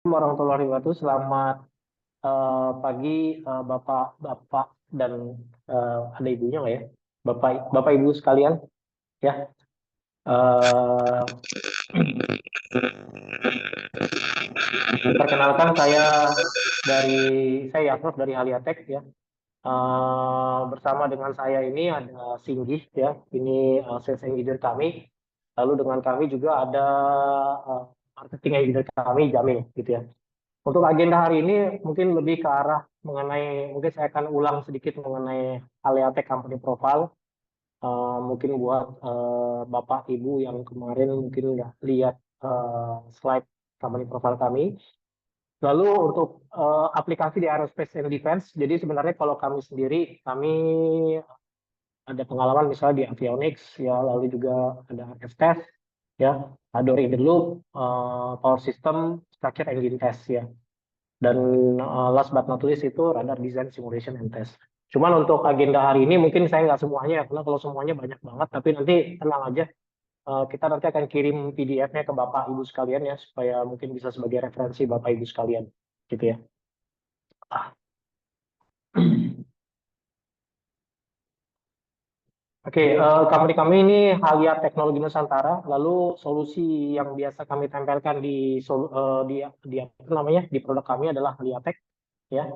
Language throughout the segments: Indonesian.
Warahmatullahi wabarakatuh. Selamat pagi Bapak dan ada ibunya nggak ya? Bapak Ibu sekalian ya. Eh, Perkenalkan saya Yasruf dari Haliatek ya. Bersama dengan saya ini ada Singgih ya. Ini sales engineer kami. Lalu dengan kami juga ada eh, marketing engineer kami Jamil gitu ya. Untuk agenda hari ini mungkin lebih ke arah mungkin saya akan ulang sedikit mengenai Aleatek Company Profile. Mungkin buat Bapak Ibu yang kemarin mungkin nggak lihat slide company profile kami. Lalu untuk aplikasi di aerospace and defense, jadi sebenarnya kalau kami sendiri, kami ada pengalaman misalnya di avionics, ya, lalu juga ada RF test, ya, ada door in the loop, power system, structure engine test, ya. Dan last but not least itu radar design simulation and test. Cuman untuk agenda hari ini mungkin saya nggak semuanya ya, karena kalau semuanya banyak banget. Tapi nanti tenang aja, kita nanti akan kirim PDF-nya ke Bapak Ibu sekalian ya, supaya mungkin bisa sebagai referensi Bapak Ibu sekalian, gitu ya. Ah. Oke, company kami ini Halia Teknologi Nusantara. Lalu solusi yang biasa kami tempelkan di apa namanya di produk kami adalah Haliatek ya.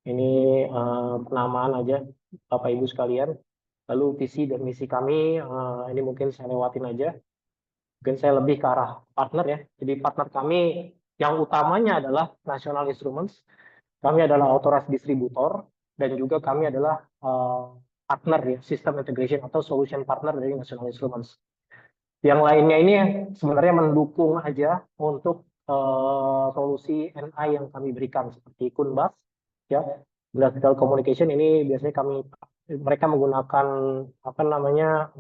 Ini penamaan aja Bapak Ibu sekalian. Lalu visi dan misi kami ini mungkin saya lewatin aja. Mungkin saya lebih ke arah partner ya. Jadi partner kami yang utamanya adalah National Instruments. Kami adalah authorized distributor dan juga kami adalah partner ya, system integration atau solution partner dari National Instruments. Yang lainnya ini sebenarnya mendukung aja untuk solusi NI yang kami berikan seperti Kunbas ya, Industrial Communication ini biasanya mereka menggunakan apa namanya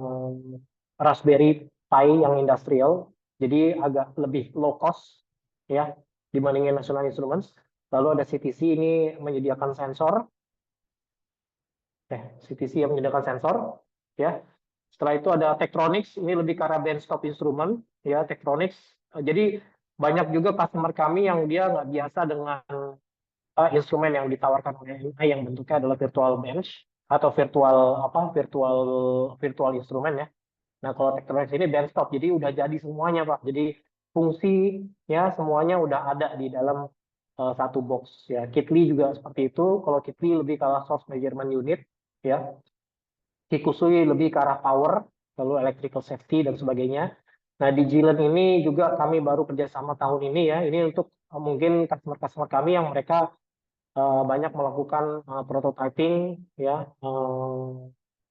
Raspberry Pi yang industrial, jadi agak lebih low cost ya dibandingin National Instruments. Lalu ada CTC ini menyediakan sensor, CTC yang menyediakan sensor ya. Setelah itu ada Tektronix, ini lebih ke arah benchtop instrument ya Tektronix. Jadi banyak juga customer kami yang dia nggak biasa dengan instrumen yang ditawarkan oleh NI yang bentuknya adalah virtual bench atau virtual virtual instrumen ya. Nah, kalau Tektronix ini benchtop, jadi udah jadi semuanya, Pak. Jadi fungsi ya semuanya udah ada di dalam satu box ya. Kitli juga seperti itu. Kalau Kitli lebih ke arah source measurement unit ya. Kikusui lebih ke arah power, lalu electrical safety dan sebagainya. Nah, di Jilen ini juga kami baru kerjasama tahun ini ya. Ini untuk mungkin customer-customer kami yang mereka banyak melakukan prototyping ya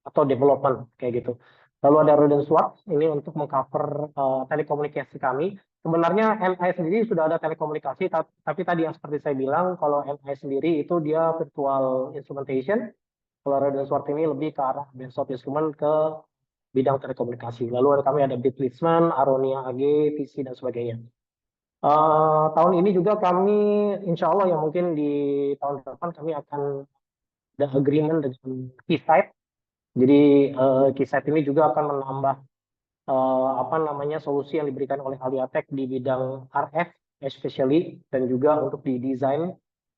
atau development kayak gitu. Lalu ada Roden Swap ini untuk mengcover telekomunikasi kami. Sebenarnya NI sendiri sudah ada telekomunikasi, tapi tadi yang seperti saya bilang, kalau NI sendiri itu dia virtual instrumentation, kalau Roden Swap ini lebih ke arah benchtop instrument ke bidang telekomunikasi. Lalu kami ada Bitlisman, Aronia AG, PC dan sebagainya. Tahun ini juga kami, insya Allah ya mungkin di tahun depan kami akan ada agreement dengan Keysight. Jadi Keysight ini juga akan menambah apa namanya solusi yang diberikan oleh Haliatek di bidang RF, especially dan juga untuk di desain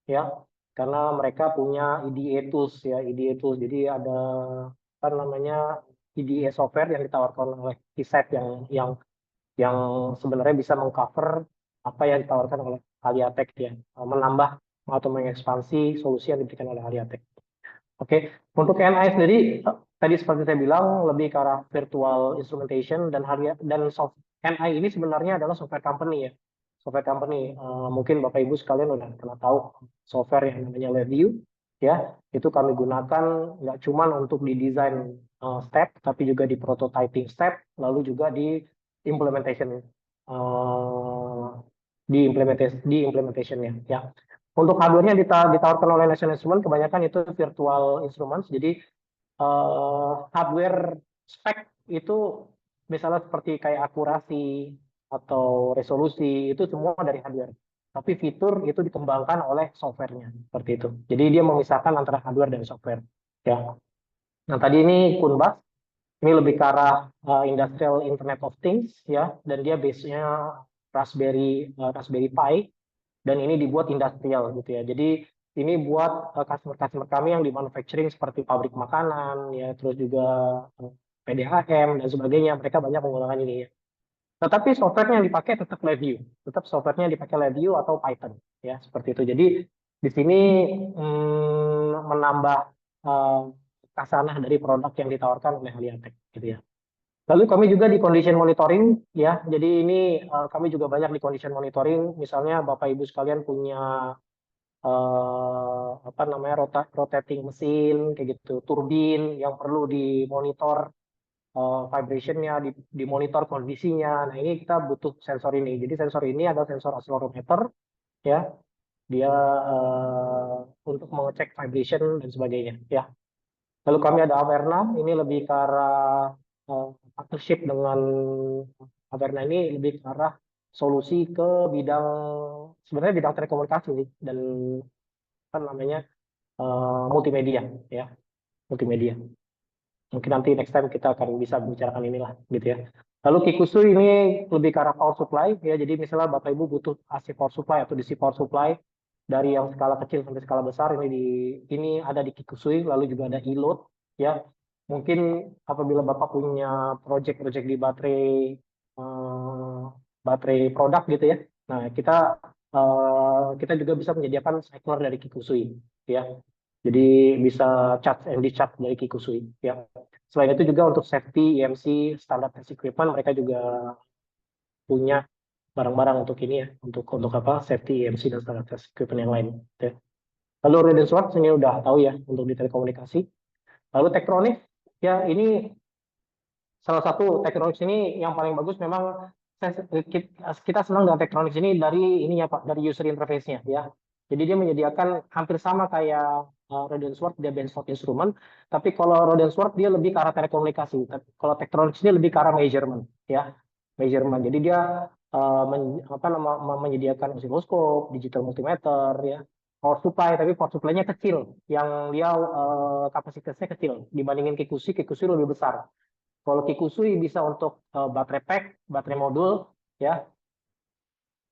ya, karena mereka punya EDA tools ya, EDA tools. Jadi ada apa namanya EDA software yang ditawarkan oleh Keysight yang sebenarnya bisa mengcover apa yang ditawarkan oleh Haliatek ya, menambah atau mengekspansi solusi yang diberikan oleh Haliatek. Oke, untuk NI sendiri tadi seperti saya bilang lebih ke arah virtual instrumentation dan NI ini sebenarnya adalah software company ya. Software company mungkin Bapak Ibu sekalian udah pernah tahu software yang namanya LabVIEW ya. Itu kami gunakan nggak cuma untuk di design step tapi juga di prototyping step lalu juga di implementation di implementationnya ya. Untuk hardware-nya ditawarkan oleh National Instruments kebanyakan itu virtual instruments. Jadi hardware spek itu misalnya seperti kayak akurasi atau resolusi itu semua dari hardware. Tapi fitur itu dikembangkan oleh softwarenya seperti itu. Jadi dia memisahkan antara hardware dan software. Ya. Nah tadi ini Kunbas, ini lebih ke arah Industrial Internet of Things ya, dan dia base-nya Raspberry Pi dan ini dibuat industrial gitu ya. Jadi ini buat customer-customer kami yang di manufacturing seperti pabrik makanan ya, terus juga PDAM dan sebagainya, mereka banyak menggunakan ini ya. Tetapi softwarenya yang dipakai tetap LabVIEW, tetap softwarenya dipakai LabVIEW atau Python ya, seperti itu. Jadi di sini menambah eh, kasanah dari produk yang ditawarkan oleh Haliatek gitu ya. Lalu kami juga di condition monitoring ya. Jadi ini kami juga banyak di condition monitoring. Misalnya Bapak Ibu sekalian punya apa namanya rotating mesin kayak gitu, turbin yang perlu dimonitor vibrationnya, dimonitor kondisinya. Nah ini kita butuh sensor ini. Jadi sensor ini adalah sensor accelerometer ya. Dia untuk mengecek vibration dan sebagainya ya. Lalu kami ada Averna, ini lebih ke arah partnership dengan Averna, ini lebih ke arah solusi ke bidang, sebenarnya bidang telekomunikasi dan apa namanya multimedia ya, multimedia. Mungkin nanti next time kita akan bisa bicarakan inilah gitu ya. Lalu Kikusu ini lebih ke arah power supply ya. Jadi misalnya Bapak Ibu butuh AC power supply atau DC power supply dari yang skala kecil sampai skala besar, ini ada di Kikusui. Lalu juga ada e-load ya. Mungkin apabila Bapak punya project-project di baterai produk gitu ya. Nah, kita juga bisa menyediakan cycler dari Kikusui ya. Jadi bisa charge and discharge dari Kikusui ya. Selain itu juga untuk safety, EMC, standar test equipment, mereka juga punya barang-barang untuk ini ya, untuk apa safety, EMC dan standar test equipment yang lain. Ya. Lalu Read and Sword ini udah tahu ya untuk di telekomunikasi. Lalu Tektronix ya ini salah satu Tektronix ini yang paling bagus memang kita senang dengan Tektronix ini dari ini ya Pak, dari user interface-nya ya. Jadi dia menyediakan hampir sama kayak Sword, dia benchmark instrumen, tapi kalau Sword dia lebih ke arah telekomunikasi. Kalau Tektronix ini lebih ke arah measurement ya, measurement. Jadi dia menyediakan osiloskop, digital multimeter ya, power supply, tapi power supply-nya kecil, yang dia kapasitasnya kecil dibandingin Kikuchi. Kikuchi lebih besar. Kalau Kikusui bisa untuk baterai pack, baterai modul, ya.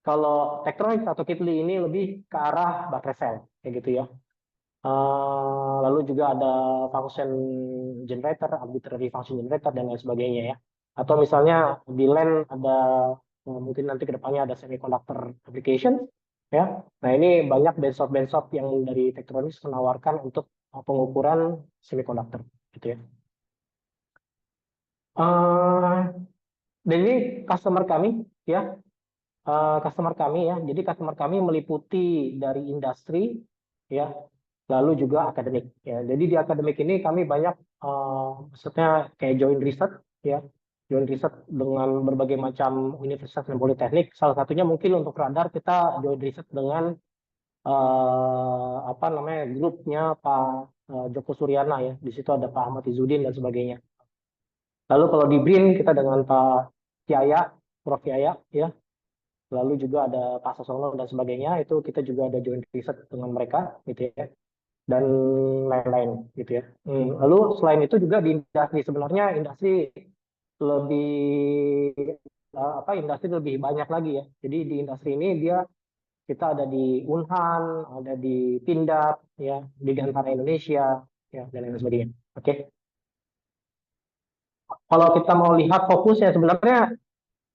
Kalau Tektronix atau Kitli ini lebih ke arah baterai sel, kayak gitu ya. Lalu juga ada function generator, arbitrary function generator dan lain sebagainya ya. Atau misalnya di LAN ada mungkin nanti kedepannya ada semiconductor application, ya. Nah ini banyak benchmark yang dari Tektronix menawarkan untuk pengukuran semiconductor, gitu ya. Dan ini customer kami ya, customer kami ya. Jadi customer kami meliputi dari industri ya, lalu juga akademik ya. Jadi di akademik ini kami banyak maksudnya kayak joint research ya. Joint research dengan berbagai macam universitas dan politeknik. Salah satunya mungkin untuk radar kita joint research dengan apa namanya grupnya Pak Joko Suryana ya. Di situ ada Pak Ahmad Izudin dan sebagainya. Lalu kalau di BRIN kita dengan Pak Yaya, Prof Yaya, ya. Lalu juga ada Pak Sasono dan sebagainya. Itu kita juga ada joint research dengan mereka, gitu ya. Dan lain-lain, gitu ya. Lalu selain itu juga di industri, sebenarnya industri lebih industri lebih banyak lagi ya. Jadi di industri ini kita ada di Unhan, ada di Pindad, ya, di Gantara Indonesia, ya, dan lain sebagainya. Oke. Kalau kita mau lihat fokusnya sebenarnya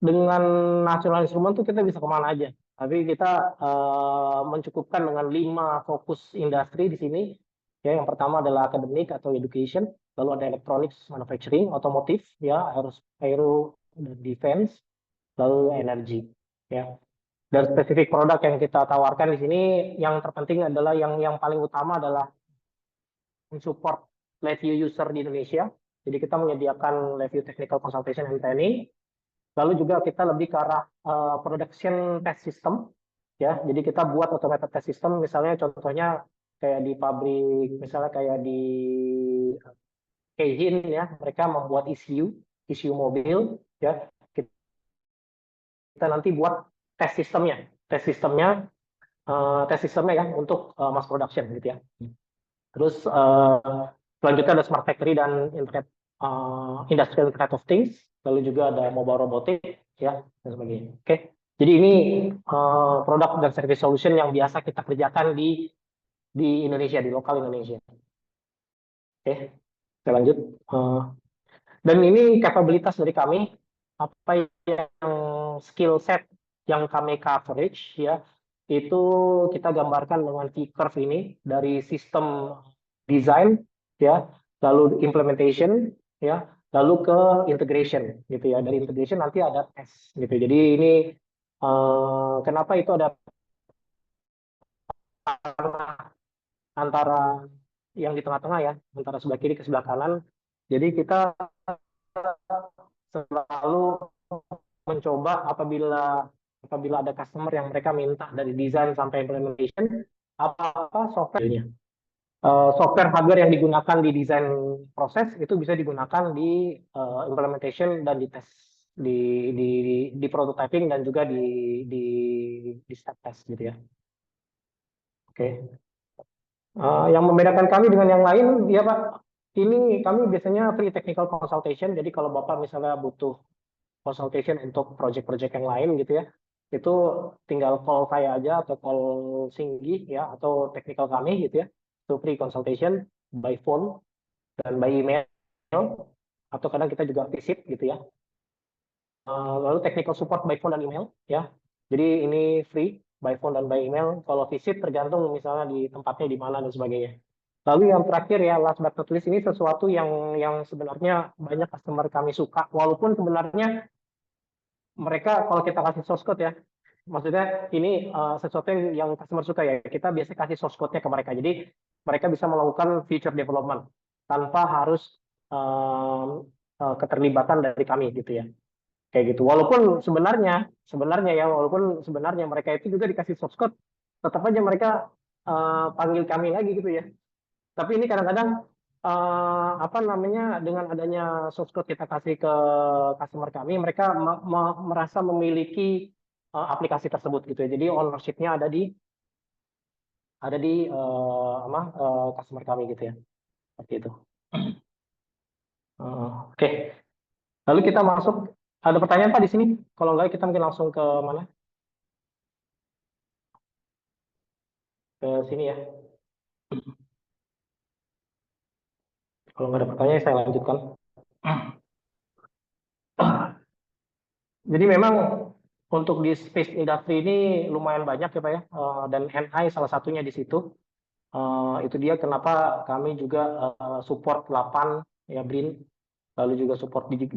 dengan nasional instrumen tuh kita bisa kemana aja. Tapi kita mencukupkan dengan 5 fokus industri di sini. Ya, yang pertama adalah akademik atau education, lalu ada electronics, manufacturing, otomotif, ya, aero, defense, lalu energi. Ya. Dan spesifik produk yang kita tawarkan di sini, yang terpenting adalah yang paling utama adalah mensupport LabVIEW user di Indonesia. Jadi kita menyediakan LabVIEW technical consultation and training. Lalu juga kita lebih ke arah production test system, ya. Jadi kita buat automated test system, misalnya contohnya kayak di pabrik, misalnya kayak di Keihin, ya, mereka membuat ECU mobil, ya. Kita nanti buat test sistemnya, ya untuk mass production, gitu ya. Terus selanjutnya ada smart factory dan industrial Internet of Things, lalu juga ada mobile robotic, ya, dan sebagainya. Oke. Jadi ini produk dan service solution yang biasa kita kerjakan di Indonesia, di lokal Indonesia. Oke, saya lanjut. Eh, dan ini kapabilitas dari kami, apa yang skill set yang kami coverage ya, itu kita gambarkan dengan V-curve ini dari sistem design ya, lalu implementation ya, lalu ke integration gitu ya. Dari integration nanti ada test gitu. Jadi ini kenapa itu ada antara yang di tengah-tengah ya, antara sebelah kiri ke sebelah kanan. Jadi kita selalu mencoba apabila apabila ada customer yang mereka minta dari desain sampai implementation, apa softwarenya. Software hardware yang digunakan di desain proses itu bisa digunakan di implementation dan di tes di prototyping dan juga di di step test gitu ya. Oke. Yang membedakan kami dengan yang lain, ya Pak, ini kami biasanya free technical consultation. Jadi kalau Bapak misalnya butuh consultation untuk project-project yang lain gitu ya, itu tinggal call saya aja atau call Singgi ya atau technical kami gitu ya. Itu free consultation by phone dan by email atau kadang kita juga visit gitu ya. Lalu technical support by phone dan email ya. Jadi ini free by phone dan by email. Kalau visit tergantung misalnya di tempatnya di mana dan sebagainya. Lalu yang terakhir ya last but not least ini sesuatu yang sebenarnya banyak customer kami suka walaupun sebenarnya mereka kalau kita kasih source code ya, maksudnya ini sesuatu yang customer suka ya, kita biasanya kasih source code-nya ke mereka. Jadi mereka bisa melakukan feature development tanpa harus keterlibatan dari kami gitu ya. Kayak gitu. Walaupun sebenarnya mereka itu juga dikasih source code, tetap aja mereka panggil kami lagi gitu ya. Tapi ini kadang-kadang apa namanya dengan adanya source code kita kasih ke customer kami, mereka merasa memiliki aplikasi tersebut gitu ya. Jadi ownership-nya ada di customer kami gitu ya. Seperti itu. Oke. Lalu kita masuk. Ada pertanyaan Pak di sini? Kalau enggak kita mungkin langsung ke mana? Ke sini ya. Kalau nggak ada pertanyaan saya lanjutkan. Jadi memang untuk di space industry ini lumayan banyak ya Pak ya. Dan NI salah satunya di situ. Itu dia kenapa kami juga support 8 ya BRIN, lalu juga support di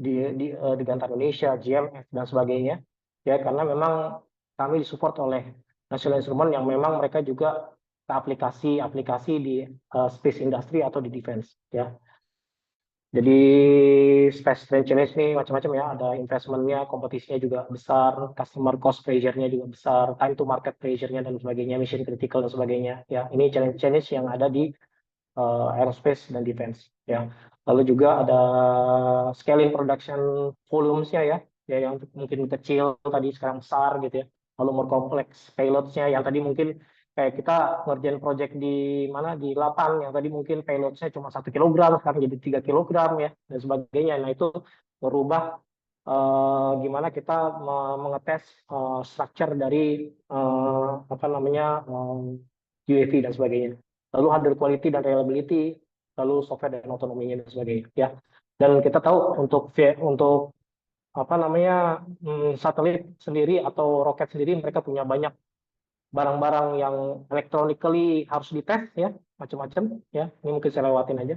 Gantara Indonesia, GMF dan sebagainya. Ya karena memang kami disupport oleh National Instrument yang memang mereka juga ke aplikasi-aplikasi di space industry atau di defense ya. Jadi space trade challenge ini macam-macam ya, ada investmentnya, kompetisinya juga besar, customer cost pressure-nya juga besar, time to market pressure-nya dan sebagainya, mission critical dan sebagainya. Ya, ini challenge-challenge yang ada di aerospace dan defense. Ya, lalu juga ada scaling production volumes-nya ya, ya yang mungkin kecil tadi sekarang besar gitu ya. Lalu more complex payloads-nya yang tadi mungkin kayak kita ngerjain project di mana di Lapan yang tadi mungkin payload-nya cuma 1 kilogram sekarang jadi 3 kilogram ya dan sebagainya. Nah itu merubah gimana kita mengetes structure dari apa namanya UAV dan sebagainya. Lalu hardware quality dan reliability, lalu software dan otonominya dan sebagainya. Ya. Dan kita tahu untuk apa namanya satelit sendiri atau roket sendiri mereka punya banyak barang-barang yang electronically harus dites ya macam-macam ya ini mungkin saya lewatin aja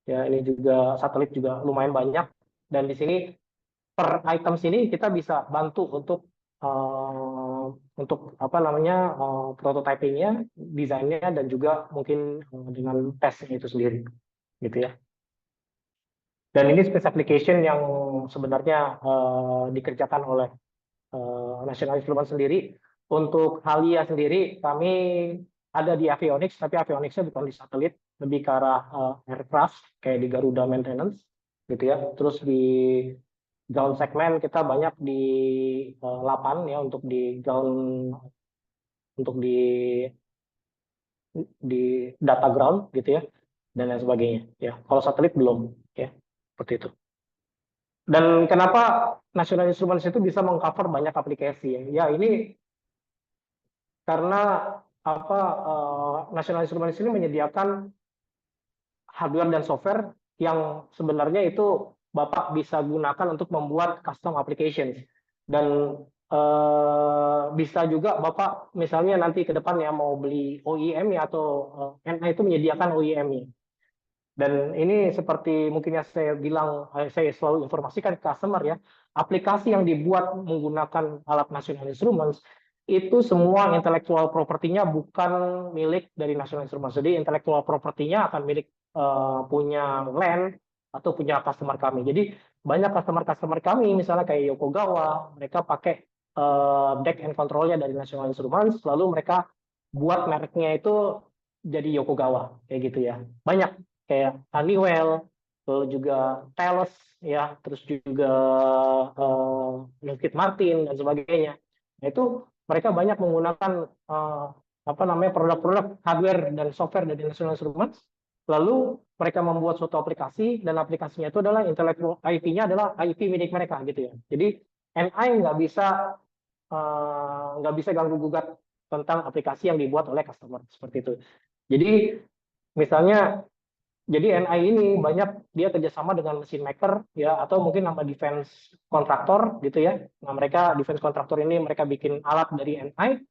ya ini juga satelit juga lumayan banyak dan di sini per item sini kita bisa bantu untuk apa namanya prototypingnya desainnya dan juga mungkin dengan tesnya itu sendiri gitu ya dan ini space application yang sebenarnya dikerjakan oleh National Instrument sendiri. Untuk Halia sendiri, kami ada di avionics, tapi avionicsnya bukan di satelit, lebih ke arah aircraft, kayak di Garuda Maintenance, gitu ya. Terus di ground segment kita banyak di Lapan ya untuk di data ground gitu ya dan lain sebagainya ya. Kalau satelit belum ya seperti itu. Dan kenapa National Instruments itu bisa mengcover banyak aplikasi ya? Ya ini karena apa National Instruments ini menyediakan hardware dan software yang sebenarnya itu Bapak bisa gunakan untuk membuat custom applications. Dan bisa juga Bapak misalnya nanti ke depannya mau beli OEM ya atau NA itu menyediakan OEM-nya. Dan ini seperti mungkin yang saya bilang, saya selalu informasikan ke customer ya, aplikasi yang dibuat menggunakan alat National Instruments itu semua intellectual property-nya bukan milik dari National Instruments. Jadi intellectual property-nya akan milik punya LAN atau punya customer kami. Jadi banyak customer-customer kami, misalnya kayak Yokogawa, mereka pakai deck and control-nya dari National Instruments, lalu mereka buat mereknya itu jadi Yokogawa, kayak gitu ya. Banyak kayak Honeywell, lalu juga Thales, ya, terus juga Lockheed Martin dan sebagainya. Nah, itu mereka banyak menggunakan apa namanya produk-produk hardware dan software dari National Instruments. Lalu mereka membuat suatu aplikasi dan aplikasinya itu adalah intellectual IP-nya adalah IP milik mereka gitu ya. Jadi NI nggak bisa ganggu gugat tentang aplikasi yang dibuat oleh customer seperti itu. Jadi misalnya jadi NI ini banyak dia kerjasama dengan mesin maker ya atau mungkin nama defense kontraktor gitu ya. Nah mereka defense kontraktor ini mereka bikin alat dari NI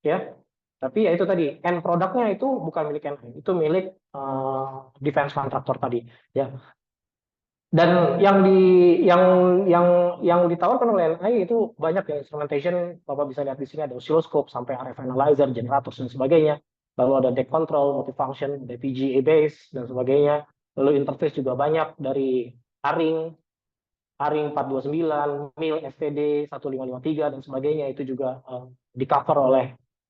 ya. Tapi ya itu tadi end produknya itu bukan milik NI, itu milik defense kontraktor tadi ya. Dan yang yang ditawarkan oleh NI itu banyak ya instrumentation. Bapak bisa lihat di sini ada oscilloscope sampai RF analyzer, generator dan sebagainya. Lalu ada deck control, multifunction, ada VGA base dan sebagainya. Lalu interface juga banyak dari ARINC, ARINC 429, MIL, FTD 1553 dan sebagainya itu juga di cover oleh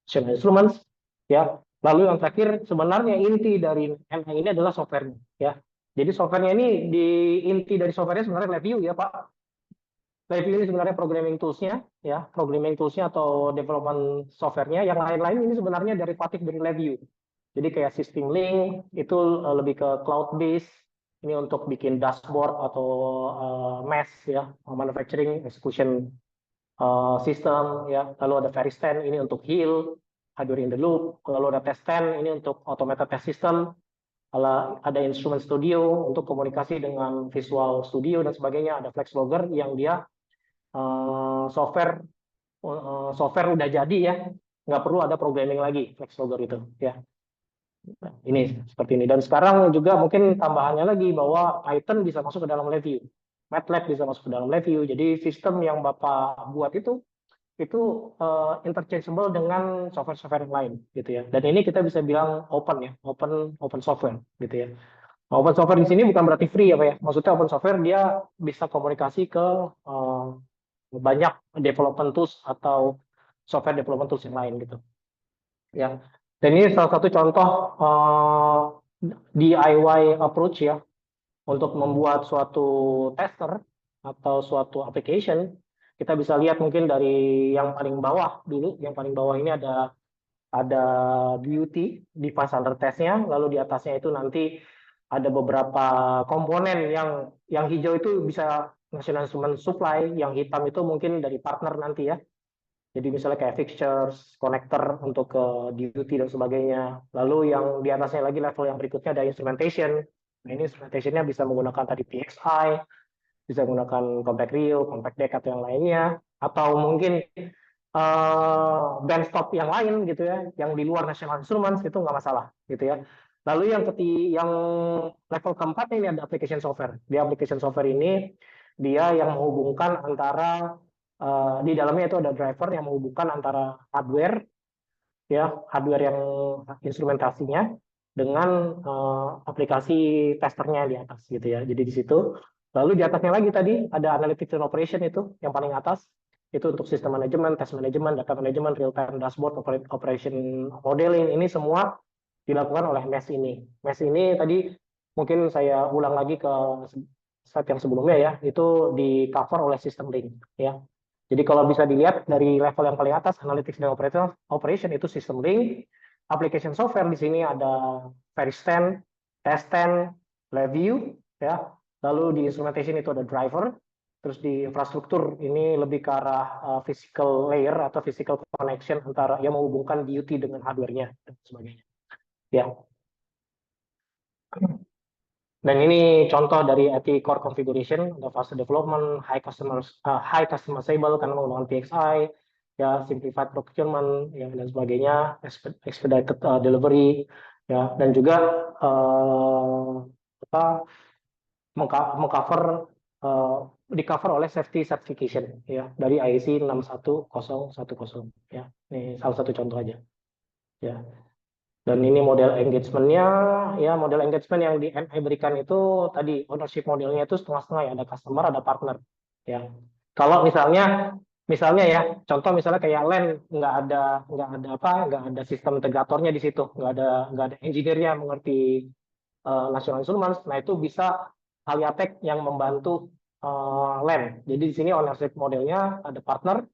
National Instruments ya. Lalu yang terakhir sebenarnya inti dari NI ini adalah softwarenya ya. Jadi softwarenya ini inti dari softwarenya sebenarnya LabVIEW ya Pak. LabVIEW ini sebenarnya programming toolsnya ya, programming toolsnya atau development softwarenya. Yang lain-lain ini sebenarnya derivatif dari LabVIEW. Jadi kayak System Link itu lebih ke cloud base. Ini untuk bikin dashboard atau MES ya, manufacturing execution system ya. Lalu ada Veristan ini untuk heal, hardware in the loop. Lalu ada Test10 ini untuk automated test system. Ada instrument studio untuk komunikasi dengan Visual Studio dan sebagainya. Ada FlexLogger yang dia software software udah jadi ya, nggak perlu ada programming lagi FlexLogger itu ya. Ini seperti ini. Dan sekarang juga mungkin tambahannya lagi bahwa Python bisa masuk ke dalam LabVIEW, MATLAB bisa masuk ke dalam LabVIEW. Jadi sistem yang Bapak buat itu interchangeable dengan software-software yang lain gitu ya. Dan ini kita bisa bilang open ya, open software gitu ya. Open software di sini bukan berarti free ya Pak ya. Maksudnya open software dia bisa komunikasi ke banyak development tools atau software development tools yang lain gitu. Ya. Dan ini salah satu contoh DIY approach ya untuk membuat suatu tester atau suatu application. Kita bisa lihat mungkin dari yang paling bawah dulu. Yang paling bawah ini ada beauty device under testnya, lalu di atasnya itu nanti ada beberapa komponen yang hijau itu bisa National Instrument supply, yang hitam itu mungkin dari partner nanti ya. Jadi misalnya kayak fixtures, connector untuk ke duty dan sebagainya. Lalu yang di atasnya lagi level yang berikutnya ada instrumentation. Nah ini instrumentationnya bisa menggunakan tadi PXI, bisa menggunakan compact reel, compact deck atau yang lainnya, atau mungkin benchtop yang lain gitu ya, yang di luar National Instruments itu nggak masalah gitu ya. Lalu yang level keempat ini ada application software. Di application software ini dia yang menghubungkan antara di dalamnya itu ada driver yang menghubungkan antara hardware ya, hardware yang instrumentasinya dengan aplikasi testernya di atas gitu ya. Jadi di situ. Lalu di atasnya lagi tadi ada analytics and operation itu yang paling atas itu untuk sistem manajemen, test manajemen, data manajemen, real time dashboard, operation modeling ini semua dilakukan oleh MES ini. MES ini tadi mungkin saya ulang lagi ke slide yang sebelumnya ya, itu di cover oleh sistem link ya. Jadi kalau bisa dilihat dari level yang paling atas, analytics dan operation itu system link, application software di sini ada Veristan, Test10, LabVIEW, ya. Lalu di instrumentation itu ada driver, Terus di infrastruktur ini lebih ke arah physical layer atau physical connection antara yang menghubungkan DUT dengan hardware-nya dan sebagainya. Ya. Dan ini contoh dari IT core configuration, ada fase development, high customizable karena menggunakan PXI, ya simplified procurement, ya dan sebagainya, expedited delivery, ya dan juga apa mengcover di cover oleh safety certification ya dari IEC 61010 ya. Ini salah satu contoh aja ya. Dan ini model engagementnya, ya model engagement yang di NI berikan itu tadi ownership modelnya itu setengah-setengah ya, ada customer, ada partner. Ya, kalau misalnya ya, contoh misalnya kayak LAN nggak ada sistem integratornya di situ, nggak ada engineer-nya mengerti national instruments. Nah itu bisa Aliatek yang membantu LAN. Jadi di sini ownership modelnya ada partner,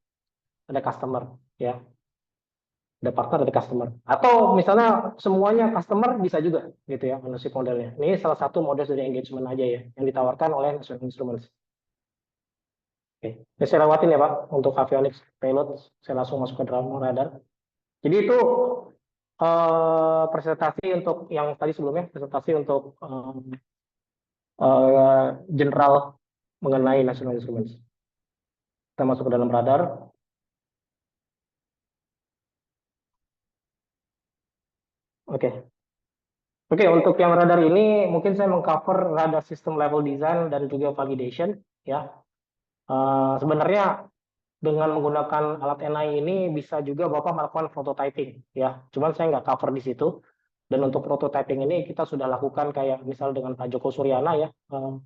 ada customer. Ya, ada partner, ada customer. Atau misalnya semuanya customer bisa juga gitu ya ownership modelnya. Ini salah satu model dari engagement aja ya yang ditawarkan oleh National Instruments. Oke, ini saya lewatin ya Pak untuk avionics payload. Saya langsung masuk ke dalam radar. Jadi itu presentasi untuk yang tadi sebelumnya presentasi untuk general mengenai National Instruments. Kita masuk ke dalam radar. Oke. Oke, untuk yang radar ini mungkin saya mengcover radar system level design dan juga validation ya. Sebenarnya dengan menggunakan alat NI ini bisa juga Bapak melakukan prototyping ya. Cuman saya nggak cover di situ. Dan untuk prototyping ini kita sudah lakukan kayak misal dengan Pak Joko Suryana ya.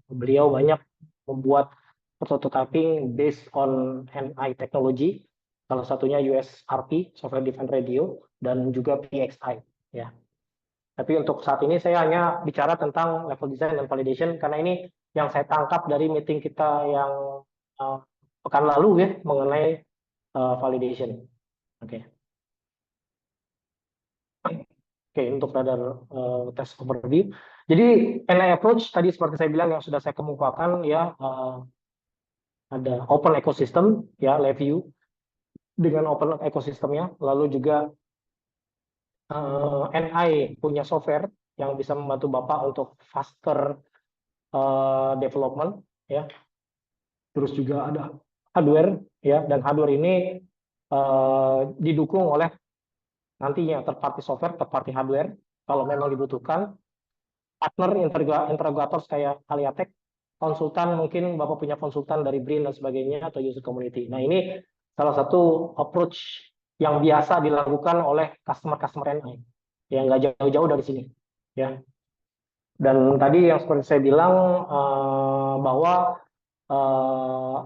Beliau banyak membuat prototyping based on NI technology. Salah satunya USRP, Software Defined Radio, dan juga PXI ya. Tapi untuk saat ini saya hanya bicara tentang level design dan validation karena ini yang saya tangkap dari meeting kita yang uh, pekan lalu ya mengenai validation. Oke. Oke, untuk radar test overview. Jadi NI approach tadi seperti saya bilang yang sudah saya kemukakan ya ada open ecosystem ya LabVIEW dengan open ekosistemnya, lalu juga NI punya software yang bisa membantu Bapak untuk faster development ya. Terus juga ada hardware ya, dan hardware ini didukung oleh nantinya third party software, third party hardware kalau memang dibutuhkan, partner integrator kayak Aliatek, konsultan mungkin Bapak punya konsultan dari BRIN dan sebagainya atau user community. Nah, ini salah satu approach yang biasa dilakukan oleh customer NI yang nggak jauh-jauh dari sini ya. Dan tadi yang seperti saya bilang bahwa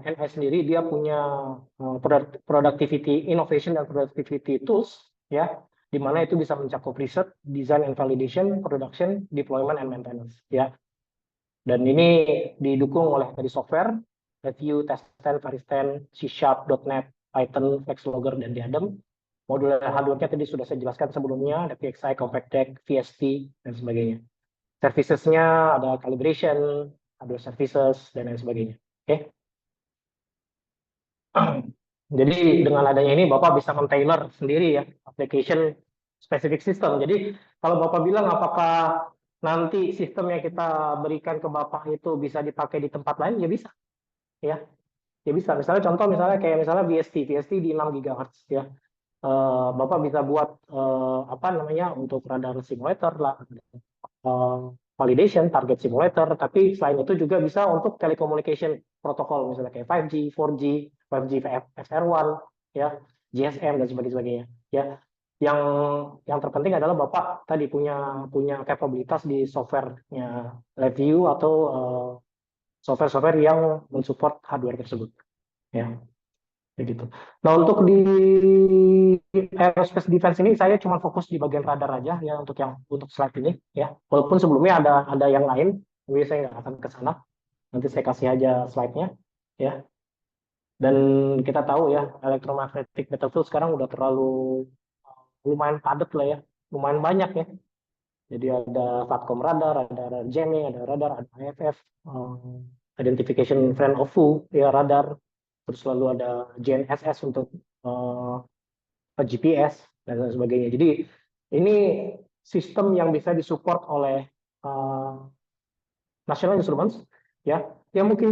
NI sendiri dia punya productivity innovation dan productivity tools ya, di mana itu bisa mencakup riset, design and validation, production, deployment and maintenance ya. Dan ini didukung oleh dari software, review, test-stand, Varistan, C#, .NET, Python, FlexLogger, dan Diadem. Modul hardware-nya tadi sudah saya jelaskan sebelumnya, ada PXI, Compact Deck, VST, dan sebagainya. Services-nya ada calibration, hardware services, dan lain sebagainya. Oke. Jadi dengan adanya ini Bapak bisa men-tailor sendiri ya application specific system. Jadi kalau Bapak bilang apakah nanti sistem yang kita berikan ke Bapak itu bisa dipakai di tempat lain, ya bisa. Ya, ya bisa. Misalnya contoh misalnya kayak misalnya VST di 6 GHz ya. Bapak bisa buat apa namanya untuk radar simulator lah, validation, target simulator, tapi selain itu juga bisa untuk telecommunication protokol, misalnya kayak 5G, 4G, 5G FR1, ya, GSM, dan sebagainya. Ya, yang terpenting adalah Bapak tadi punya kapabilitas di softwarenya review atau software-software yang mensupport hardware tersebut. Ya, begitu. Nah, untuk di aerospace defense ini saya cuma fokus di bagian radar aja ya untuk slide ini ya. Walaupun sebelumnya ada yang lain, tapi saya nggak akan ke sana. Nanti saya kasih aja slide-nya ya. Dan kita tahu ya electromagnetic battlefield sekarang udah terlalu lumayan padat lah ya, lumayan banyak ya. Jadi ada SATCOM radar, ada radar jamming, ada radar, ada AFF, identification friend of foe, ya radar, terus lalu ada GNSS untuk GPS dan lain sebagainya. Jadi ini sistem yang bisa disupport oleh National Instruments, ya. Ya mungkin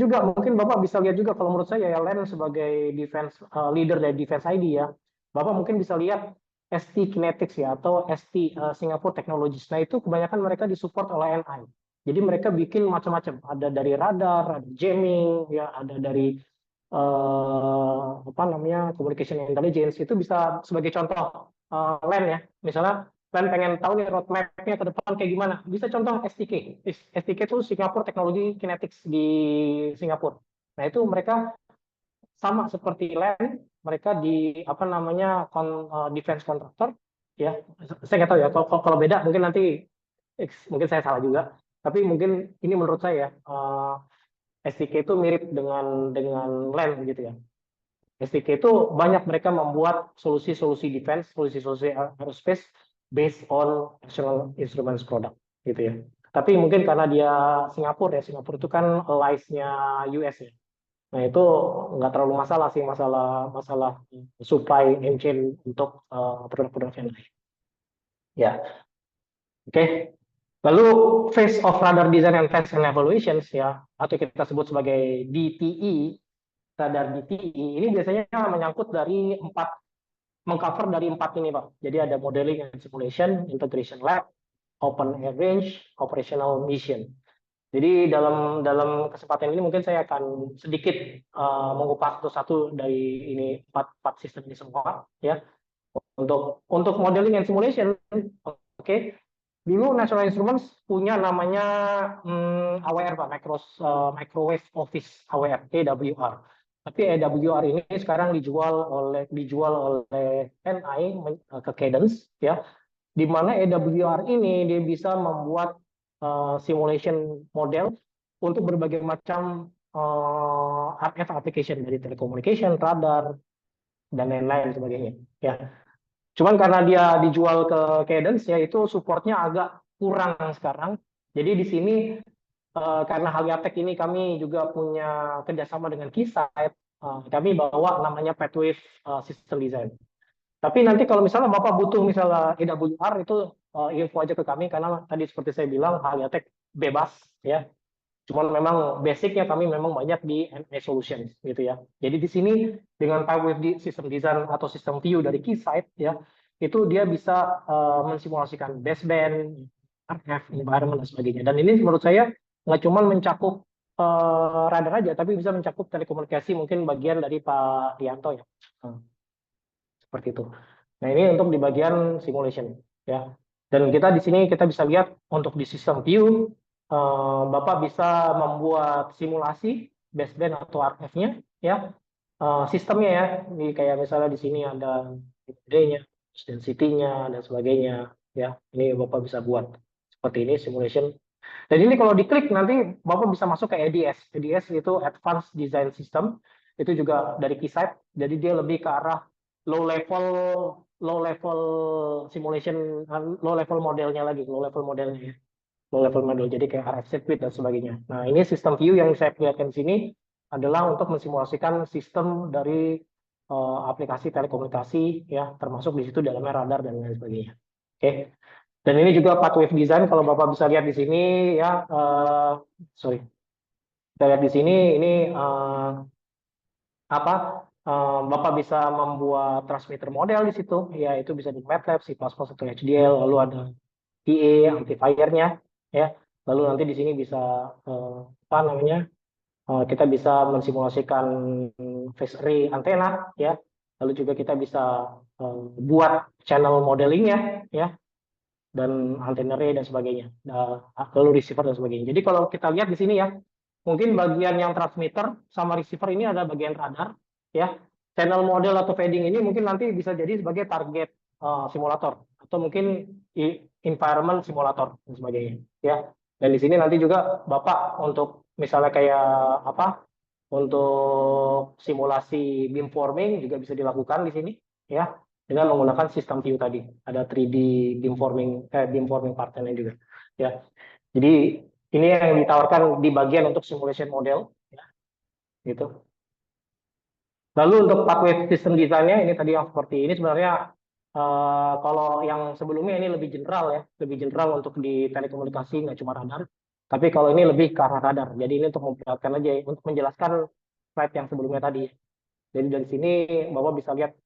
Bapak bisa lihat juga kalau menurut saya ya Len sebagai defense leader dari Defense ID ya. Bapak mungkin bisa lihat ST Kinetics ya atau ST Singapore Technologies. Nah, itu kebanyakan mereka disupport oleh NI. Jadi mereka bikin macam-macam. Ada dari radar, ada jamming, ya, ada dari apa namanya communication intelligence. Itu bisa sebagai contoh Len ya. Misalnya Len pengen tahu nih roadmap-nya ke depan kayak gimana. Bisa contoh STK. STK itu Singapore Technology Kinetics di Singapura. Nah, itu mereka sama seperti Len, mereka di apa namanya defense contractor ya. Saya nggak tahu ya kalau beda mungkin nanti mungkin saya salah juga. Tapi mungkin ini menurut saya STK itu mirip dengan Len gitu ya. STK itu banyak mereka membuat solusi-solusi defense, solusi-solusi aerospace based on National Instruments product gitu ya. Tapi mungkin karena dia Singapura ya, Singapura itu kan allies-nya US ya. Nah, itu nggak terlalu masalah sih, masalah supply and chain untuk produk-produk yang lain. Ya, oke. Lalu phase of radar design and test and evaluations ya, atau kita sebut sebagai DTE, radar DTE ini biasanya menyangkut dari mengcover dari empat ini Pak. Jadi ada modeling and simulation, integration lab, open air range, operational mission. Jadi dalam kesempatan ini mungkin saya akan sedikit mengupas satu-satu dari ini empat sistem ini semua ya. Untuk modeling and simulation, oke. Dulu National Instruments punya namanya AWR Pak, Microwave Office AWR, AWR. Tapi AWR ini sekarang dijual oleh NI ke Cadence ya, di mana AWR ini dia bisa membuat simulation model untuk berbagai macam RF application dari telecommunication, radar dan lain-lain sebagainya ya. Cuman karena dia dijual ke Cadence ya itu supportnya agak kurang sekarang. Jadi di sini karena Haliatek ini kami juga punya kerjasama dengan Keysight, kami bawa namanya Pathwave System Design. Tapi nanti kalau misalnya Bapak butuh misalnya AWR itu info aja ke kami karena tadi seperti saya bilang Haliatek bebas ya. Cuman memang basicnya kami memang banyak di NA Solutions gitu ya. Jadi di sini dengan Pathwave System Design atau sistem view dari Keysight ya, itu dia bisa mensimulasikan baseband, RF, environment dan sebagainya. Dan ini menurut saya nggak cuma mencakup radar aja, tapi bisa mencakup telekomunikasi mungkin bagian dari Pak Rianto ya. Seperti itu. Nah, ini untuk di bagian simulation ya. Dan kita di sini kita bisa lihat untuk di sistem view Bapak bisa membuat simulasi baseband atau RF-nya ya. Sistemnya ya. Ini kayak misalnya di sini ada D-nya, density-nya dan sebagainya ya. Ini Bapak bisa buat seperti ini simulation. Dan ini kalau diklik nanti Bapak bisa masuk ke ADS. ADS itu Advanced Design System. Itu juga dari Keysight. Jadi dia lebih ke arah low level simulation, low level modelnya lagi, low level modelnya ya. Low level model. Jadi kayak RF circuit dan sebagainya. Nah, ini sistem view yang saya perlihatkan di sini adalah untuk mensimulasikan sistem dari aplikasi telekomunikasi ya, termasuk di situ dalamnya radar dan lain sebagainya. Oke. Dan ini juga pathwave design kalau Bapak bisa lihat di sini ya, sorry, kita lihat di sini ini apa? Bapak bisa membuat transmitter model di situ, ya itu bisa di MATLAB, C++ atau HDL, lalu ada PA amplifiernya, ya, lalu nanti di sini bisa apa namanya? Kita bisa mensimulasikan phase array antena, ya, lalu juga kita bisa buat channel modelingnya, ya, dan antena array dan sebagainya, lalu receiver dan sebagainya. Jadi kalau kita lihat di sini ya, mungkin bagian yang transmitter sama receiver ini ada bagian radar, ya. Channel model atau fading ini mungkin nanti bisa jadi sebagai target simulator atau mungkin environment simulator dan sebagainya, ya. Dan di sini nanti juga Bapak untuk misalnya kayak apa? Untuk simulasi beamforming juga bisa dilakukan di sini, ya, dengan menggunakan sistem view tadi. Ada 3D beamforming partnya juga, ya. Jadi ini yang ditawarkan di bagian untuk simulation model, gitu. Lalu untuk pathway system design-nya ini tadi yang seperti ini sebenarnya kalau yang sebelumnya ini lebih general ya, lebih general untuk di telekomunikasi nggak cuma radar. Tapi kalau ini lebih ke arah radar. Jadi ini untuk memperlihatkan aja untuk menjelaskan slide yang sebelumnya tadi. Jadi dari sini Bapak bisa lihat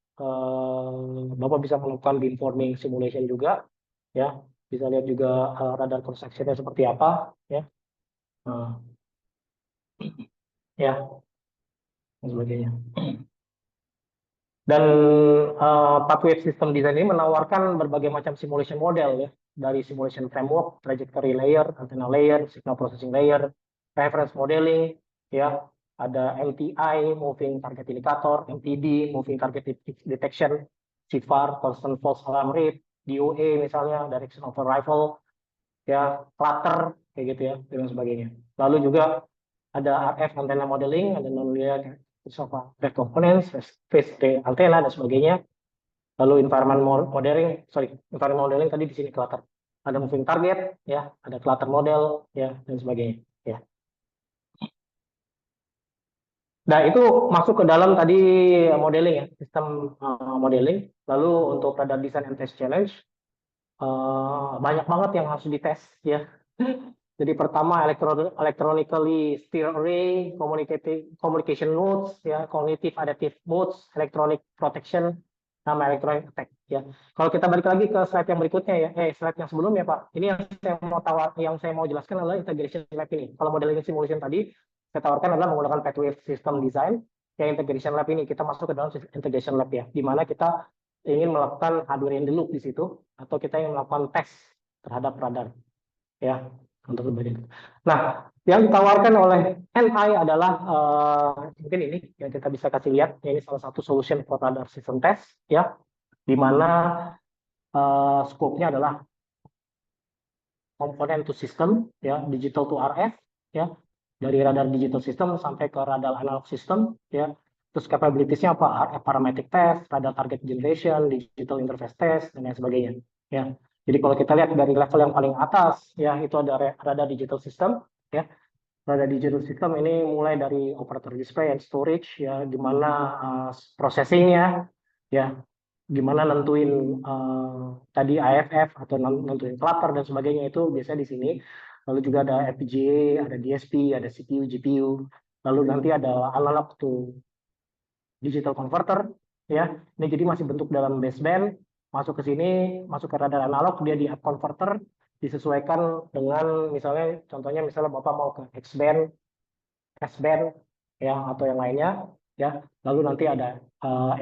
Bapak bisa melakukan beamforming simulation juga ya. Bisa lihat juga radar cross section-nya seperti apa ya. Nah, ya dan sebagainya. Dan pathway system design ini menawarkan berbagai macam simulation model ya, dari simulation framework, trajectory layer, antenna layer, signal processing layer, reference modeling, ya, ada MTI, moving target indicator, MTD, moving target detection, CFAR, constant false alarm rate, DOA misalnya, direction of arrival, ya, clutter, kayak gitu ya, dan sebagainya. Lalu juga ada RF antenna modeling, ada nonlinear red components, phase antenna dan sebagainya. Lalu environment modeling tadi di sini clutter. Ada moving target, ya, ada clutter model, ya, dan sebagainya. Ya. Nah itu masuk ke dalam tadi modeling ya, sistem modeling. Lalu untuk radar design and test challenge, banyak banget yang harus dites ya. Jadi pertama electronically steer array, communication modes, ya, cognitive adaptive modes, electronic protection, sama electronic attack. Ya, kalau kita balik lagi ke slide yang berikutnya ya, slide yang sebelumnya Pak. Ini yang saya mau jelaskan adalah integration lab ini. Kalau modeling simulation tadi saya tawarkan adalah menggunakan pathway system design. Yang integration lab ini kita masuk ke dalam integration lab ya, di mana kita ingin melakukan hardware in the loop di situ, atau kita ingin melakukan tes terhadap radar ya untuk berbagai. Nah, yang ditawarkan oleh NI adalah mungkin ini yang kita bisa kasih lihat, ini salah satu solution for radar system test ya, di mana scope-nya adalah komponen to system ya, digital to RF ya, dari radar digital system sampai ke radar analog system ya. Terus capabilities-nya apa? RF parametric test, radar target generation, digital interface test dan lain sebagainya ya. Jadi kalau kita lihat dari level yang paling atas ya, itu ada radar digital system ya. Radar digital system ini mulai dari operator display and storage ya, gimana processing-nya ya, gimana nentuin tadi AFF atau nentuin clutter dan sebagainya, itu biasanya di sini. Lalu juga ada FPGA, ada DSP, ada CPU, GPU. Lalu nanti ada analog to digital converter ya. Ini jadi masih bentuk dalam baseband, masuk ke sini, masuk ke radar analog, dia di up converter, disesuaikan dengan misalnya contohnya misalnya Bapak mau ke X band, S band ya, atau yang lainnya ya. Lalu nanti ada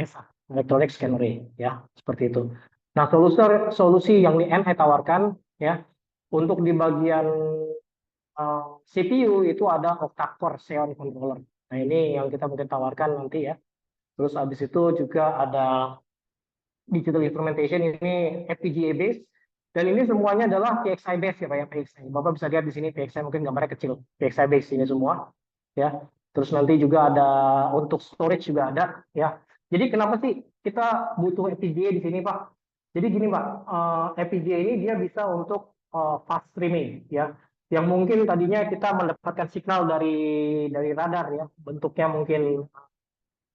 ESA, electronic scan array ya, seperti itu. Nah, solusi yang di NI tawarkan ya, untuk di bagian CPU itu ada octa-core Xeon controller. Nah, ini yang kita mungkin tawarkan nanti ya. Terus habis itu juga ada digital instrumentation, ini FPGA based, dan ini semuanya adalah PXI based ya Pak ya, PXI. Bapak bisa lihat di sini PXI, mungkin gambarnya kecil. PXI based ini semua ya. Terus nanti juga ada untuk storage juga ada ya. Jadi kenapa sih kita butuh FPGA di sini Pak? Jadi gini Pak, FPGA ini dia bisa untuk fast streaming ya. Yang mungkin tadinya kita mendapatkan signal dari radar ya, bentuknya mungkin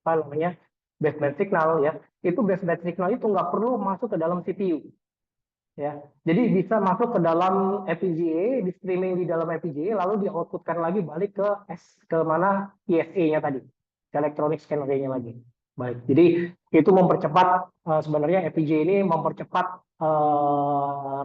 apa namanya, baseband signal ya, itu baseband signal itu nggak perlu masuk ke dalam CPU ya, jadi bisa masuk ke dalam FPGA, di streaming di dalam FPGA, lalu di outputkan lagi balik ke mana ISA-nya tadi, electronic scan array-nya lagi. Baik, jadi itu mempercepat sebenarnya FPGA ini mempercepat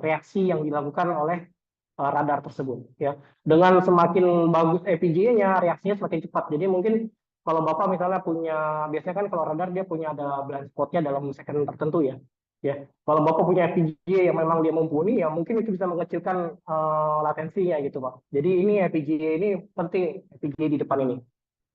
reaksi yang dilakukan oleh radar tersebut ya. Dengan semakin bagus FPGA-nya, reaksinya semakin cepat. Jadi mungkin kalau Bapak misalnya punya, biasanya kan kalau radar dia punya ada blind spot-nya dalam second tertentu ya. Ya, kalau Bapak punya FPGA yang memang dia mumpuni, ya mungkin itu bisa mengecilkan latensinya gitu Pak. Jadi ini FPGA ini penting, FPGA di depan ini.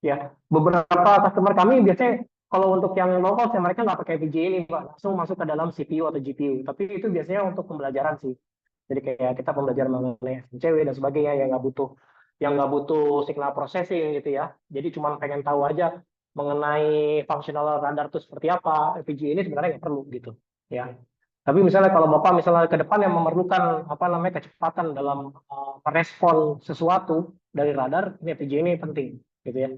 Ya, beberapa customer kami biasanya kalau untuk yang low cost ya mereka nggak pakai FPGA ini Pak, langsung masuk ke dalam CPU atau GPU. Tapi itu biasanya untuk pembelajaran sih. Jadi kayak kita pembelajaran mengenai SNCW dan sebagainya yang nggak butuh signal processing gitu ya. Jadi cuma pengen tahu aja mengenai fungsional radar itu seperti apa. FPGA ini sebenarnya nggak perlu gitu ya. Tapi misalnya kalau Bapak misalnya ke depan yang memerlukan apa namanya kecepatan dalam merespon sesuatu dari radar, ini FPGA ini penting gitu ya.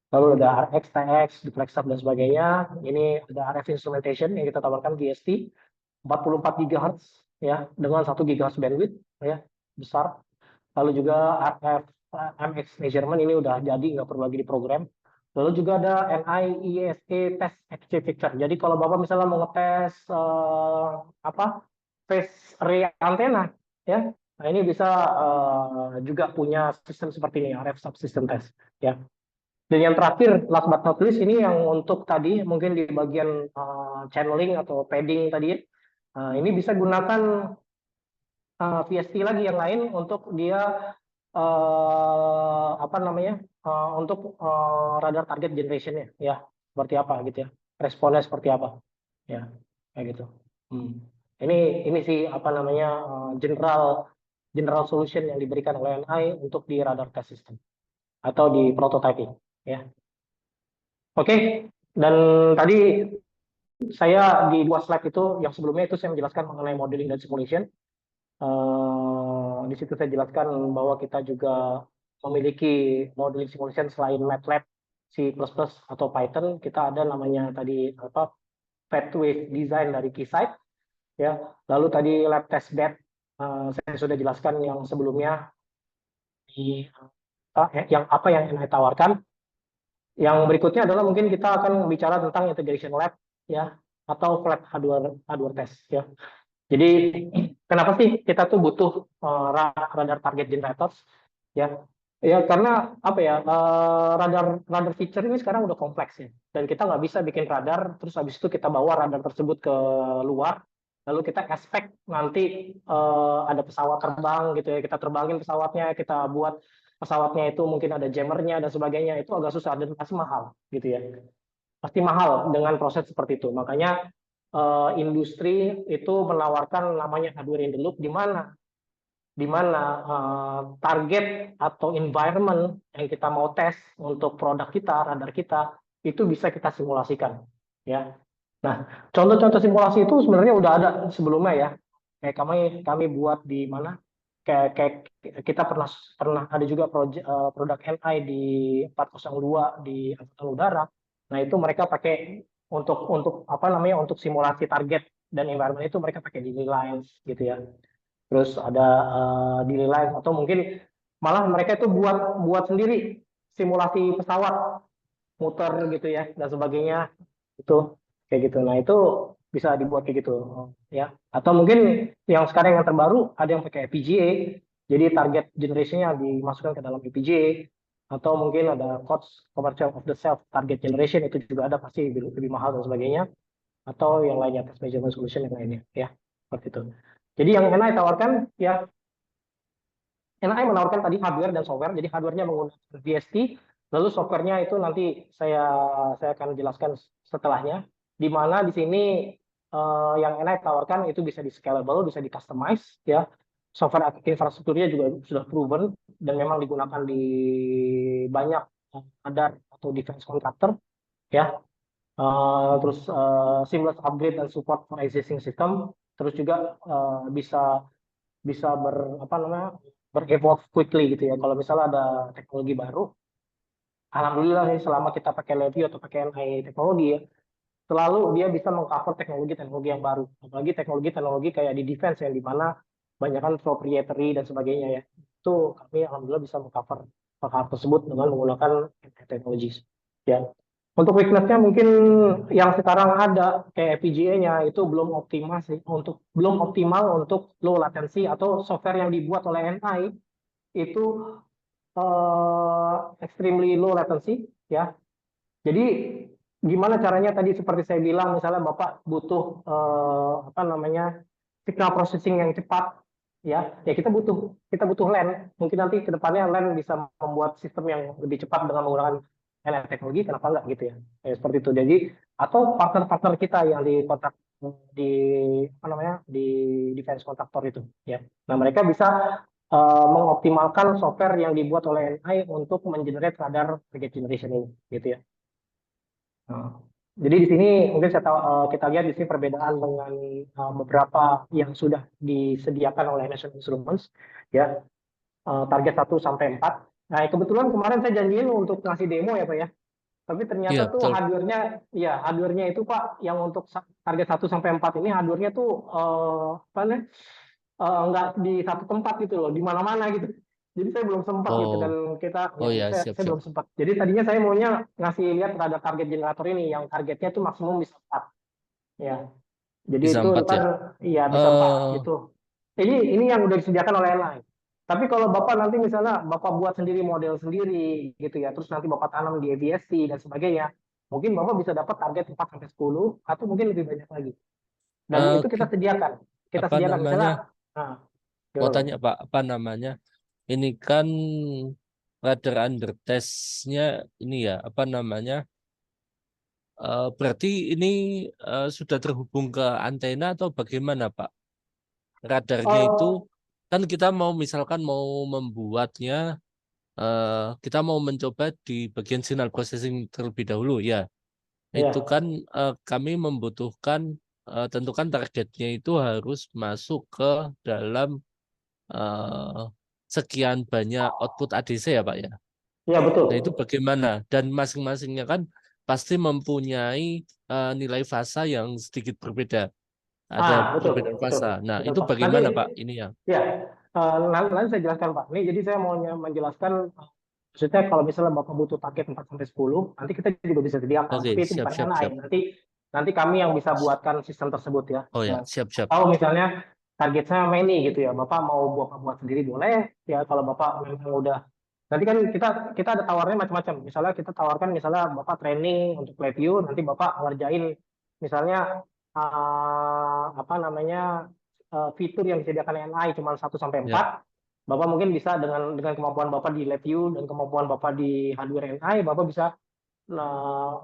Lalu ada RX, TX, Duplexer dan sebagainya. Ini ada RF instrumentation yang kita tawarkan VST 44 GHz ya dengan 1 GHz bandwidth ya besar. Lalu juga RF MX measurement ini udah jadi nggak perlu lagi diprogram. Lalu juga ada NI ISA test activator. Jadi kalau Bapak misalnya mau ngetes apa phase array antena ya. Nah, ini bisa juga punya sistem seperti ini RF subsystem test ya. Dan yang terakhir, last but not least, ini yang untuk tadi mungkin di bagian channeling atau padding tadi, ini bisa gunakan VST lagi yang lain untuk dia apa namanya untuk radar target generationnya, ya seperti apa gitu ya, responnya seperti apa, ya kayak gitu. Hmm. Ini sih apa namanya general general solution yang diberikan oleh NI untuk di radar test system atau di prototyping, ya. Oke, dan tadi saya di dua slide itu, yang sebelumnya itu saya menjelaskan mengenai modeling dan simulation. Di situ saya jelaskan bahwa kita juga memiliki modeling simulation selain MATLAB, C++ atau Python. Kita ada namanya tadi apa Pathway Design dari Keysight, ya. Lalu tadi lab test bed saya sudah jelaskan yang sebelumnya di yang apa yang NI tawarkan. Yang berikutnya adalah mungkin kita akan bicara tentang integration lab ya atau flat hardware test ya. Jadi kenapa sih kita tuh butuh radar target generators ya? Ya karena apa ya radar radar feature ini sekarang udah kompleks ya dan kita nggak bisa bikin radar terus habis itu kita bawa radar tersebut ke luar lalu kita expect nanti ada pesawat terbang gitu ya kita terbangin pesawatnya kita buat pesawatnya itu mungkin ada jammernya dan sebagainya itu agak susah dan pasti mahal gitu ya pasti mahal dengan proses seperti itu makanya industri itu menawarkan namanya hardware in the loop di mana target atau environment yang kita mau tes untuk produk kita, radar kita itu bisa kita simulasikan, ya. Nah, contoh-contoh simulasi itu sebenarnya udah ada sebelumnya ya. Kayak kami buat di mana? Kayak kita pernah pernah ada juga produk NI di 402 di Angkatan Udara. Nah, itu mereka pakai untuk apa namanya? Untuk simulasi target dan environment itu mereka pakai DD Lines gitu ya. Terus ada delay line atau mungkin malah mereka itu buat buat sendiri simulasi pesawat muter gitu ya dan sebagainya itu kayak gitu. Nah itu bisa dibuat kayak gitu ya. Atau mungkin yang sekarang yang terbaru ada yang pakai FPGA, jadi target generationnya dimasukkan ke dalam FPGA atau mungkin ada COTS commercial of the self target generation itu juga ada pasti lebih mahal dan sebagainya atau yang lainnya test measurement solution yang lainnya ya seperti itu. Jadi yang NI tawarkan ya NI menawarkan tadi hardware dan software. Jadi hardware-nya menggunakan VST, lalu software-nya itu nanti saya akan jelaskan setelahnya. Di mana di sini yang NI tawarkan itu bisa di scalable, bisa di customize ya. Software infrastrukturnya juga sudah proven dan memang digunakan di banyak radar atau defense contractor ya. Terus seamless upgrade dan support for existing system. Terus juga bisa bisa apa namanya berevolve quickly gitu ya. Kalau misalnya ada teknologi baru, alhamdulillah nih selama kita pakai Levio atau pakai NI teknologi ya, selalu dia bisa mengcover teknologi-teknologi yang baru. Apalagi teknologi-teknologi kayak di defense yang di mana banyak kan proprietary dan sebagainya ya. Itu kami alhamdulillah bisa mengcover hal tersebut dengan menggunakan teknologi. Ya. Untuk weakness-nya mungkin yang sekarang ada kayak FPGA-nya itu belum optimal sih belum optimal untuk low latency atau software yang dibuat oleh NI itu extremely low latency ya. Jadi gimana caranya tadi seperti saya bilang misalnya Bapak butuh apa namanya signal processing yang cepat ya kita butuh LAN mungkin nanti ke depannya LAN bisa membuat sistem yang lebih cepat dengan menggunakan LAN teknologi kenapa enggak gitu ya. Seperti itu jadi atau partner-partner kita yang di kontrak di apa namanya di defense kontraktor itu ya nah mereka bisa mengoptimalkan software yang dibuat oleh NI untuk mengenerate radar target generation ini gitu ya. Nah, jadi di sini mungkin kita lihat di sini perbedaan dengan beberapa yang sudah disediakan oleh National Instruments ya target 1 sampai 4. Nah, kebetulan kemarin saya janjiin untuk ngasih demo ya Pak ya. Tapi ternyata Iya, tuh betul. hardware-nya itu Pak, yang untuk target 1 sampai 4 ini hardware-nya tuh apa namanya, nggak di satu tempat gitu loh, di mana-mana gitu. Jadi saya belum sempat gitu, dan Oh, kita oh ya ya, saya siap-siap. belum sempat. Jadi tadinya saya maunya ngasih lihat terhadap target generator ini yang targetnya tuh maksimum bisa 4 ya. Jadi Bisa itu 4 ntar ya. iya bisa 4 Eh, gitu. Ini yang udah disediakan oleh airline. Tapi kalau Bapak nanti misalnya Bapak buat sendiri model sendiri gitu ya, terus nanti Bapak tanam di aviasi dan sebagainya, mungkin Bapak bisa dapat target 4 sampai 10 atau mungkin lebih banyak lagi. Dan itu kita ki- sediakan. Kita apa sediakan namanya? misalnya, nah, Mau gimana, Pak? tanya Pak, apa namanya? Ini kan radar under testnya ini ya, apa namanya? Berarti ini sudah terhubung ke antena atau bagaimana Pak? Radarnya itu Oh, kan kita mau misalkan mau membuatnya, eh, kita mau mencoba di bagian signal processing terlebih dahulu ya. Itu ya, kan kami membutuhkan tentukan targetnya itu harus masuk ke dalam eh, sekian banyak output ADC ya Pak ya. ya Nah itu betul. bagaimana? Dan masing-masingnya kan pasti mempunyai nilai fasa yang sedikit berbeda. Ada Betul, perbedaan betul, fasa. Nah betul itu Pak. Nanti bagaimana Pak ini ya? ya, nanti saya jelaskan Pak. Ini jadi saya mau menjelaskan, maksudnya kalau misalnya Bapak butuh paket 4 sampai 10, nanti kita juga bisa sediakan. Oke, Tapi itu siap bukan siap NI. siap. Nanti nanti kami yang bisa buatkan sistem tersebut ya. Oh ya, Nah, siap siap. atau misalnya target saya many gitu ya. Bapak mau buat sendiri boleh. Ya kalau Bapak memang udah, nanti kan kita kita ada tawarnya macam-macam. Misalnya kita tawarkan misalnya Bapak training untuk review, nanti Bapak ngerjain misalnya apa namanya, fitur yang disediakan NI cuma 1 sampai 4. Ya, Bapak mungkin bisa dengan kemampuan Bapak di review dan kemampuan Bapak di hardware NI, Bapak bisa uh,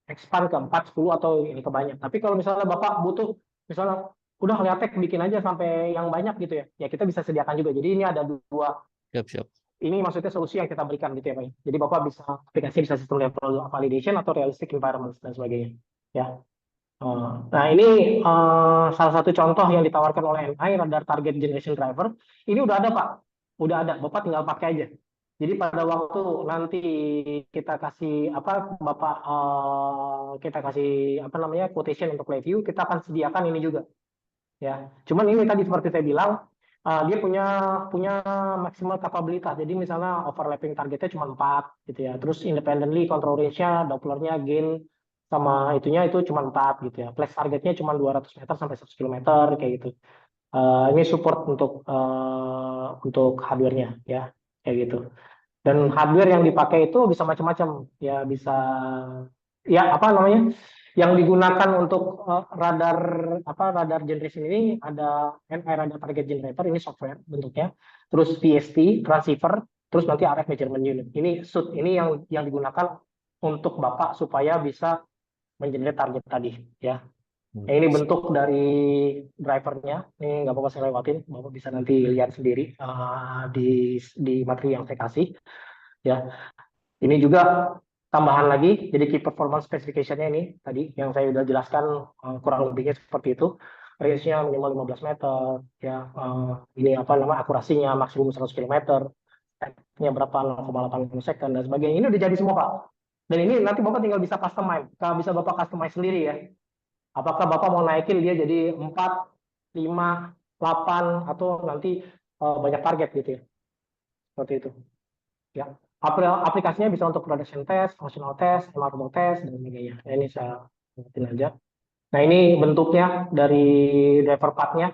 expand ke 4, 10 atau ini ke banyak. Tapi kalau misalnya Bapak butuh, misalnya udah Liatek bikin aja sampai yang banyak gitu ya, ya kita bisa sediakan juga. Jadi ini ada dua, siap siap. ini maksudnya solusi yang kita berikan gitu ya Pak. Jadi Bapak bisa aplikasi, bisa sistem level validation atau realistic environment dan sebagainya. Ya. Nah, ini salah satu contoh yang ditawarkan oleh NI, radar target generation driver. Ini udah ada, Pak. Udah ada. Bapak tinggal pakai aja. Jadi pada waktu nanti kita kasih apa, Bapak kita kasih apa namanya quotation untuk review, kita akan sediakan ini juga. Ya. Cuman ini tadi seperti saya bilang, dia punya punya maksimal kapabilitas. Jadi misalnya overlapping targetnya cuma 4 gitu ya. Terus independently control range-nya, Dopplernya, gain sama itunya itu cuma 4 gitu ya. Flex targetnya cuma 200 meter sampai 100 kilometer kayak gitu. Ini support untuk hardware-nya ya, kayak gitu. Dan hardware yang dipakai itu bisa macam-macam ya, bisa ya apa namanya, yang digunakan untuk radar radar generation ini ada radar target generator, ini software bentuknya, terus VST transceiver, terus nanti RF measurement unit. Ini SUT ini yang digunakan untuk Bapak supaya bisa mengenerate target tadi ya. Hmm, Nah, ini siap. bentuk dari drivernya. Ini nggak apa-apa saya lewatin, Bapak bisa nanti lihat sendiri di materi yang saya kasih ya. Ini juga tambahan lagi, jadi key performance specification-nya ini tadi yang saya sudah jelaskan, kurang lebihnya seperti itu. Range-nya minimal 15 meter, ya ini apa nama akurasinya maksimum 100 kilometer, nya berapa 0,8 second dan sebagainya. Ini udah jadi semua Pak. Dan ini nanti Bapak tinggal bisa customize, bisa Bapak customize sendiri ya. Apakah Bapak mau naikin dia jadi 4, 5, 8 atau nanti banyak target gitu ya. Seperti itu. Ya. Aplikasinya bisa untuk production test, functional test, MRO test, dan sebagainya. Nah, ini saya ingetin aja. Nah, ini bentuknya dari driver part-nya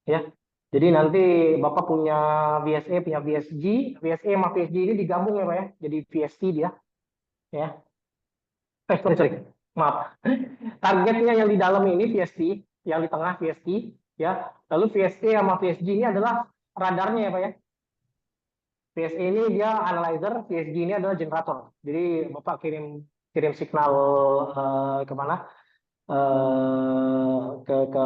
ya. Jadi nanti Bapak punya VSA, punya VSG, VSA sama VSG ini digabung ya Pak ya. Jadi VST dia ya. Sorry. Maaf. Targetnya yang di dalam ini VST, yang di tengah VST ya. Lalu VSA sama VSG ini adalah radarnya ya Pak ya. PSE ini dia analyzer, PSG ini adalah generator. Jadi Bapak kirim kirim signal kemana? Eh, ke, ke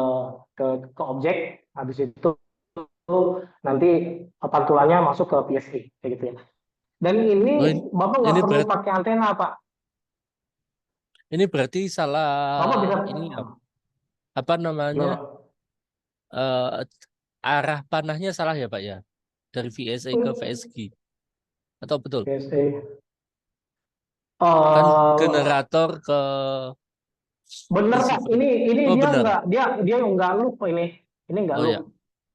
ke objek, habis itu nanti pantulannya masuk ke PSE, kayak gitu ya. Dan ini Oh, Bapak nggak ini perlu berarti pakai antena, Pak. ini berarti salah Bapak bisa, ini apa namanya? gimana? eh, Arah panahnya salah ya Pak ya? Dari VSA ke VSG atau betul? PSE. Kan eh generator ke bener Pak, receiver. ini Oh dia benar. dia nggak loop ini nggak Oh loop. ya.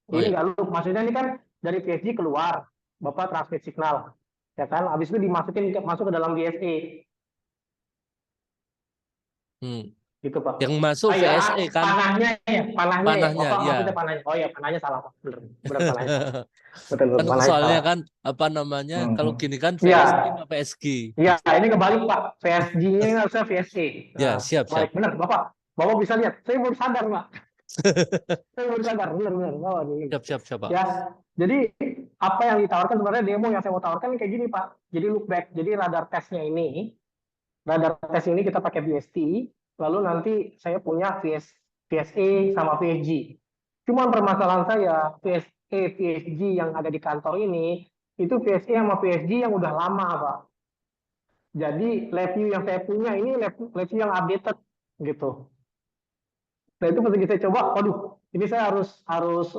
Oh Ini ya. nggak loop. Maksudnya ini kan dari PSG keluar, Bapak transmit signal, ya kan? Habis itu masuk ke dalam VSA, Hmm. gitu Pak. Yang masuk Ah ya, VSE kan panahnya ya. panahnya Bapak ya. maksudnya panahnya. Oh ya, panahnya salah Pak. Bener, bener panahnya salah. Betul, betul, Kan panahnya soalnya salah. kan apa namanya kalau Hmm. gini kan Iya, VSG sama PSG iya, gitu. ini kebalik Pak. PSG-nya ini harusnya VSA. Ya Nah, siap siap. baik, bener Bapak. Bapak bisa lihat. Saya baru sadar Pak. Saya baru sadar, bener, bener. Oh, ini. Siap siap siap Pak. Ya, jadi apa yang ditawarkan sebenarnya demo yang saya mau tawarkan kayak gini Pak. Jadi look back. Jadi radar tes ini kita pakai VST, lalu nanti saya punya VSA sama VSG. Cuman permasalahan saya VSA, VSG yang ada di kantor ini itu VSA sama VSG yang udah lama Pak. Jadi review yang saya punya ini review yang updated gitu. Nah itu ketika saya coba, waduh, ini saya harus harus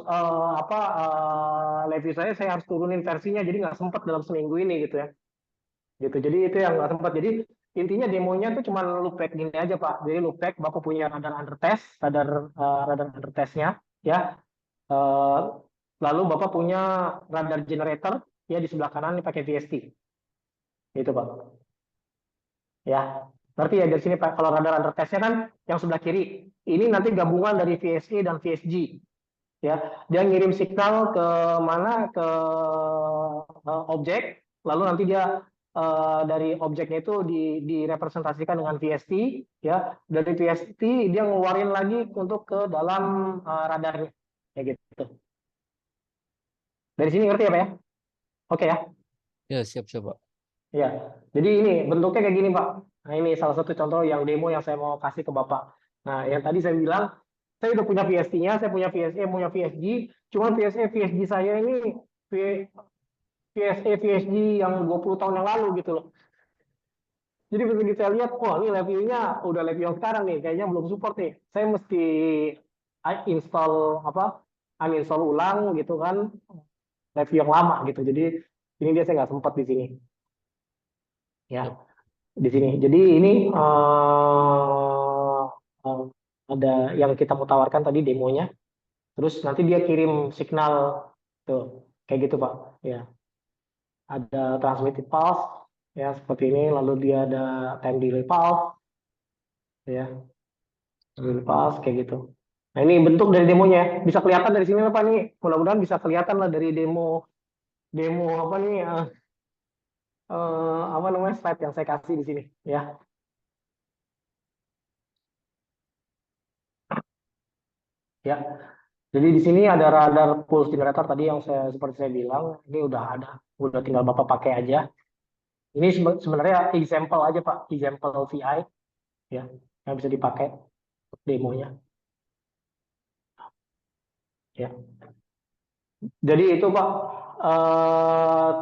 review saya harus turunin versinya, jadi nggak sempat dalam seminggu ini gitu ya. Gitu. Jadi itu yang nggak sempat. Jadi intinya demonya tuh cuma loopback gini aja Pak. Jadi loopback Bapak punya radar under test, radar under testnya, ya. Eh, Lalu Bapak punya radar generator, ya di sebelah kanan ini pakai VST, itu Pak. Ya, berarti ya dari sini Pak. Kalau radar under testnya kan yang sebelah kiri, ini nanti gabungan dari VSA dan VSG. Ya, dia ngirim signal ke mana ke objek, lalu nanti dia dari objeknya itu direpresentasikan dengan VST, ya. Dari VST dia ngeluarin lagi untuk ke dalam radarnya, ya gitu. Dari sini ngerti ya Pak ya? Oke ya. Ya siap siap Pak. Ya, jadi ini bentuknya kayak gini Pak. Nah ini salah satu contoh yang demo yang saya mau kasih ke Bapak. Nah yang tadi saya bilang, saya udah punya VST-nya, saya punya VSA, punya VSG, cuman VSA, VSG saya ini VSA, VSG yang 20 tahun yang lalu gitu loh. Jadi begitu saya lihat, wah ini reviewnya udah review yang sekarang nih, kayaknya belum support nih. Saya mesti install uninstall ulang gitu kan, review yang lama gitu. Jadi ini dia saya nggak sempat di sini, ya Siap. di sini. Jadi ini uh, ada yang kita mau tawarkan tadi demonya. Terus nanti dia kirim signal tuh kayak gitu Pak. Ya, ada transmitted pulse ya seperti ini. Lalu dia ada time delay pulse ya, delay pulse kayak gitu. Nah ini bentuk dari demonya ya. Bisa kelihatan dari sini Pak nih. Mudah-mudahan bisa kelihatan lah dari demo demo apa nih apa namanya slide yang saya kasih di sini ya. Ya. Jadi di sini ada radar pulse generator tadi yang seperti saya bilang, ini udah ada, udah tinggal Bapak pakai aja. Ini sebenarnya example aja Pak, example VI ya, yang bisa dipakai untuk demonya ya. Jadi itu Pak eh,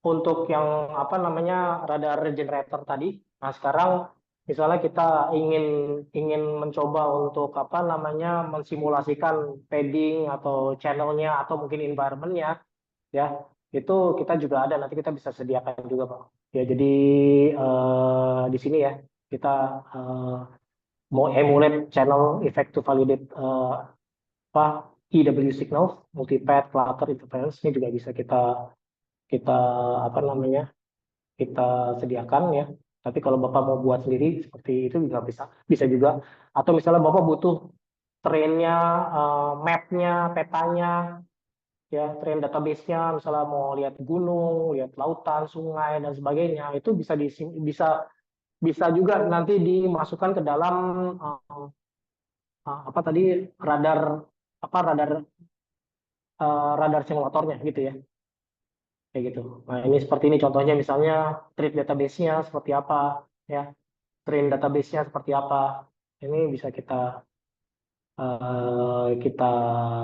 untuk yang apa namanya radar generator tadi. Nah sekarang misalnya kita ingin ingin mencoba untuk apa namanya mensimulasikan padding atau channelnya atau mungkin environmentnya ya, itu kita juga ada, nanti kita bisa sediakan juga Pak ya. Jadi di sini ya kita eh, mau emulate channel effect to validate apa EW signals, multipath clutter interference, ini juga bisa kita kita apa namanya kita sediakan ya. Tapi kalau Bapak mau buat sendiri seperti itu juga bisa, bisa juga. Atau misalnya Bapak butuh trainnya, mapnya, petanya, ya train database-nya, misalnya mau lihat gunung, lihat lautan, sungai dan sebagainya, itu bisa bisa juga nanti dimasukkan ke dalam apa tadi radar radar radar simulatornya gitu ya, kayak gitu. Nah ini seperti ini contohnya, misalnya train database-nya seperti apa ya, train database-nya seperti apa, ini bisa kita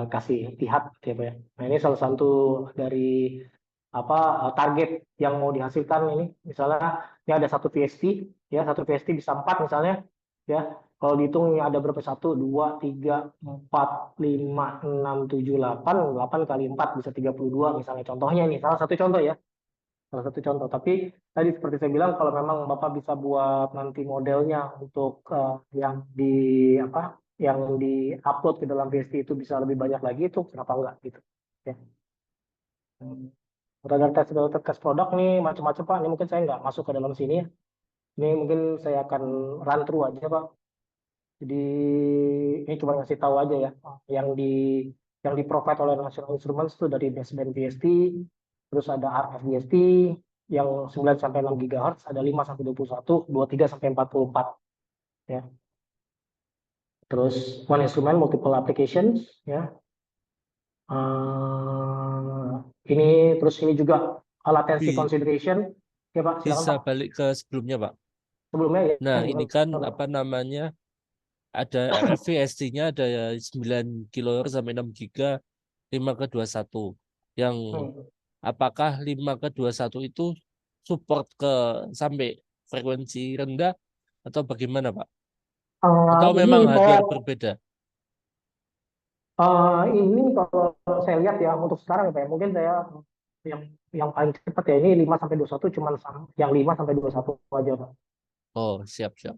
kasih lihat gitu ya Pak ya. Nah ini salah satu dari apa target yang mau dihasilkan ini. Misalnya ini ada satu VST ya, satu VST bisa 4 misalnya ya. Kalau dihitung ini ada berapa, 1 2 3 4 5 6 7 8 kali 4 bisa 32 misalnya, contohnya ini salah satu contoh ya, salah satu contoh. Tapi tadi seperti saya bilang, kalau memang Bapak bisa buat nanti modelnya untuk yang yang di upload ke dalam VST itu bisa lebih banyak lagi, itu kenapa enggak gitu. Ya. Radar tes produk nih macam-macam Pak. Ini mungkin saya nggak masuk ke dalam sini ya. Ini mungkin saya akan run through aja Pak. Jadi ini cuma ngasih tahu aja ya, yang di provide oleh National Instruments itu dari baseband VST, terus ada RF VST yang 9 sampai 6 GHz, ada 5 sampai 21, 23 sampai 44 ya. Terus one instrument multiple applications ya. Ini terus ini juga latency Bi- consideration ya Pak, silakan Bisa Pak. balik ke sebelumnya, Pak. Sebelumnya ya Nah, ini kan gimana, apa Pak? namanya? Ada RFV-ST-nya ada 9 kHz sampai 6 giga 5 ke 21. Yang Hmm. apakah 5 ke 21 itu support ke sampai frekuensi rendah atau bagaimana, Pak? Atau Ini memang saya hardware berbeda? ini kalau saya lihat ya untuk sekarang ya Pak, ya, mungkin saya yang yang paling cepat ya ini 5 sampai 21 cuman yang 5 sampai 21 aja Pak. Oh, siap-siap.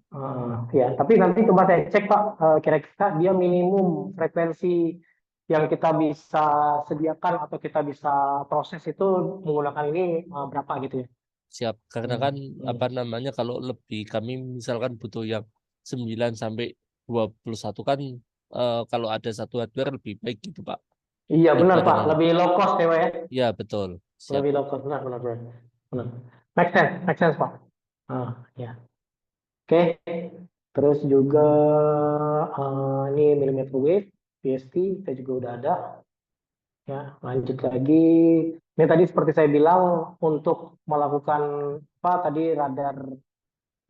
Ya, tapi nanti coba saya cek Pak, kira-kira dia minimum frekuensi yang kita bisa sediakan atau kita bisa proses itu menggunakan ini berapa gitu ya. Siap. Karena Hmm, kan hmm. apa namanya kalau lebih kami misalkan butuh yang 9 sampai 21 kan kalau ada satu hardware lebih baik gitu, Pak. Iya benar Daripada Pak, nambah. lebih low cost ya Pak ya. Ya, betul. Siap. Lebih low cost, benar benar benar. Benar. Make sense Pak. Ya. Oke, terus juga ini millimeter wave, PST, kita juga udah ada. Ya, lanjut lagi. Ini tadi seperti saya bilang untuk melakukan apa tadi radar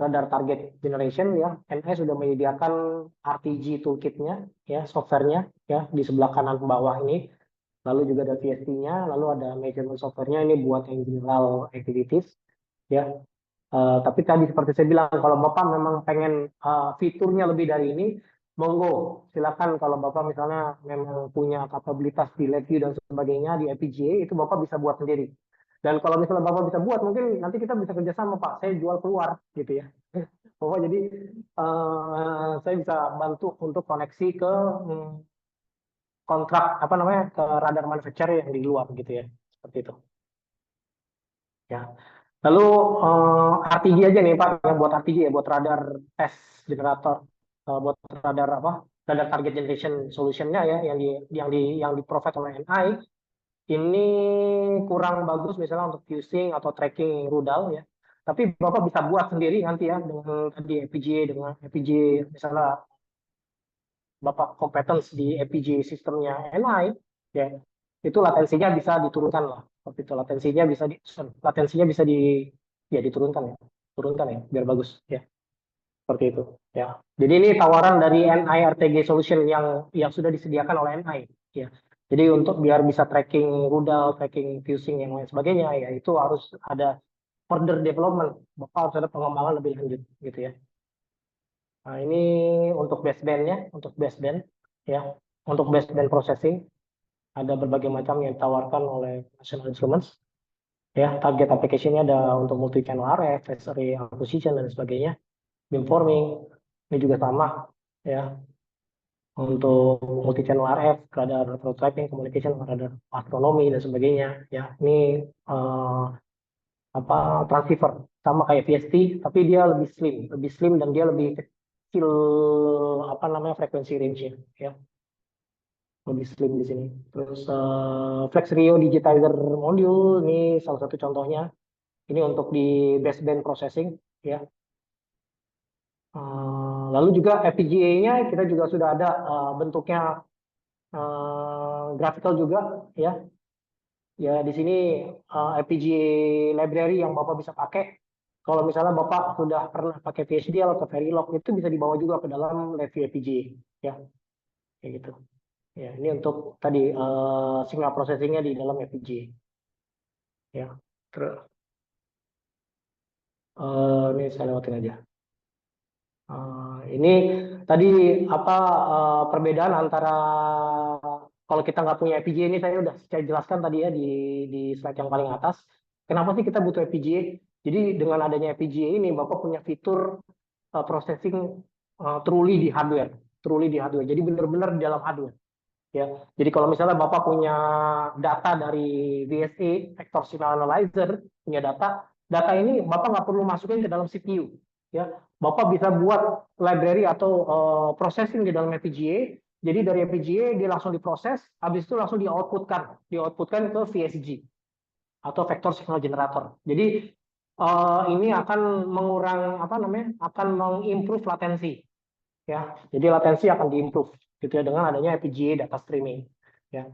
radar target generation ya, NI sudah menyediakan RTG toolkitnya ya, softwarenya ya di sebelah kanan bawah ini. Lalu juga ada VST-nya, lalu ada measurement software-nya ini buat yang general activities ya. Tapi tadi seperti saya bilang, kalau Bapak memang pengen fiturnya lebih dari ini, monggo silakan. Kalau Bapak misalnya memang punya kapabilitas di LabVIEW dan sebagainya di FPGA, itu Bapak bisa buat sendiri. Dan kalau misalnya Bapak bisa buat, mungkin nanti kita bisa kerjasama Pak. Saya jual keluar gitu ya. Bapak jadi saya bisa bantu untuk koneksi ke kontrak apa namanya ke radar manufacturer yang di luar gitu ya. Seperti itu. Ya. Lalu RTG aja nih Pak, yang buat RTG ya, buat radar test generator, buat radar apa, radar target generation solutionnya ya, yang di provide oleh NI, ini kurang bagus misalnya untuk fusing atau tracking rudal ya. Tapi Bapak bisa buat sendiri nanti ya dengan tadi FPGA, dengan FPGA misalnya Bapak competence di FPGA sistemnya NI ya, itu latensinya bisa diturunkan lah. Seperti itu latensinya bisa ya diturunkan ya. Turunkan ya biar bagus ya. Seperti itu ya. Jadi ini tawaran dari NI RTG Solution yang sudah disediakan oleh NI ya. Jadi untuk biar bisa tracking rudal, tracking fusing yang lain sebagainya ya itu harus ada further development. Bapak harus ada pengembangan lebih lanjut gitu ya. Nah, ini untuk basebandnya, untuk baseband ya, untuk baseband processing ada berbagai macam yang ditawarkan oleh National Instruments. Ya, target application-nya ada untuk multi channel RF, phase array acquisition dan sebagainya, beamforming ini juga sama ya, untuk multi channel RF, radar prototyping, communication, radar astronomi dan sebagainya. Ya, ini eh, apa transceiver sama kayak VST, tapi dia lebih slim dan dia lebih kecil apa namanya frekuensi range-nya ya. Lebih slim di sini. Terus Flex Rio Digitizer Module ini salah satu contohnya. Ini untuk di baseband processing ya. Lalu juga FPGA-nya kita juga sudah ada bentuknya graphical juga ya. Ya di sini FPGA library yang Bapak bisa pakai. Kalau misalnya Bapak sudah pernah pakai VHDL atau Verilog itu bisa dibawa juga ke dalam LabVIEW FPGA ya. Kayak gitu. Ya, ini untuk tadi signal processingnya di dalam FPGA. Ya, terus ini saya lewatin aja. Ini tadi apa perbedaan antara kalau kita nggak punya FPGA ini saya udah saya jelaskan tadi ya di slide yang paling atas. Kenapa sih kita butuh FPGA? Jadi dengan adanya FPGA ini, Bapak punya fitur processing truly di hardware, Jadi benar-benar di dalam hardware. Ya, jadi kalau misalnya Bapak punya data dari VSA, Vector Signal Analyzer, punya data ini Bapak nggak perlu masukin ke dalam CPU. Ya, Bapak bisa buat library atau processing di dalam FPGA. Jadi dari FPGA dia langsung diproses, habis itu langsung dioutputkan ke VSG atau Vector Signal Generator. Jadi ini akan mengurang apa namanya, akan mengimprove latensi. Ya, jadi latensi akan diimprove gitu ya dengan adanya FPGA data streaming. Ya,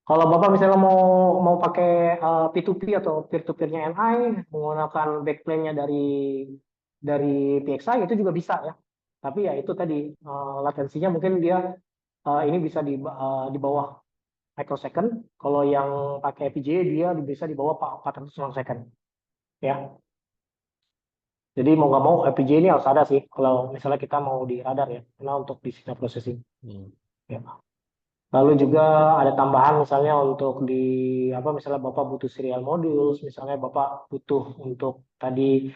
kalau Bapak misalnya mau pakai P2P atau peer-to-peer-nya NI, menggunakan backplane-nya dari PXI itu juga bisa ya. Tapi ya itu tadi latensinya mungkin dia ini bisa di bawah microsecond. Kalau yang pakai FPGA dia bisa di bawah 400 nanosecond. Ya, jadi mau nggak mau FPGA ini harus ada sih kalau misalnya kita mau di radar ya, karena untuk di signal processing. Ya. Lalu juga ada tambahan misalnya untuk di apa misalnya Bapak butuh serial modules, misalnya Bapak butuh untuk tadi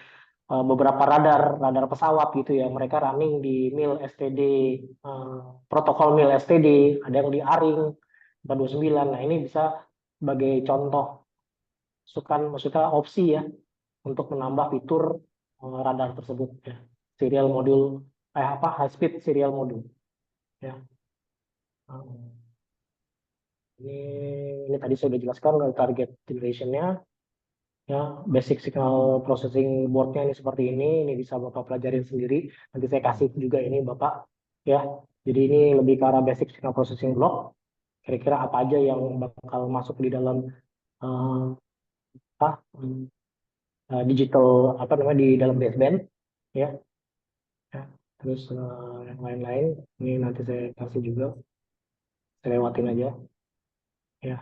beberapa radar pesawat gitu ya. Mereka running di MIL STD protokol MIL STD, ada yang di ARINC 429. Nah, ini bisa sebagai contoh maksudnya opsi ya untuk menambah fitur radar tersebut ya. Serial modul apa high speed serial modul ya. Ini tadi saya sudah jelaskan target generation-nya ya, basic signal processing board-nya ini seperti ini bisa Bapak pelajarin sendiri. Nanti saya kasih juga ini Bapak ya. Jadi ini lebih ke arah basic signal processing block. Kira-kira apa aja yang bakal masuk di dalam uh, apa digital apa namanya di dalam baseband ya. Ya. Terus yang lain-lain ini nanti saya kasih juga. Saya lewatin aja ya.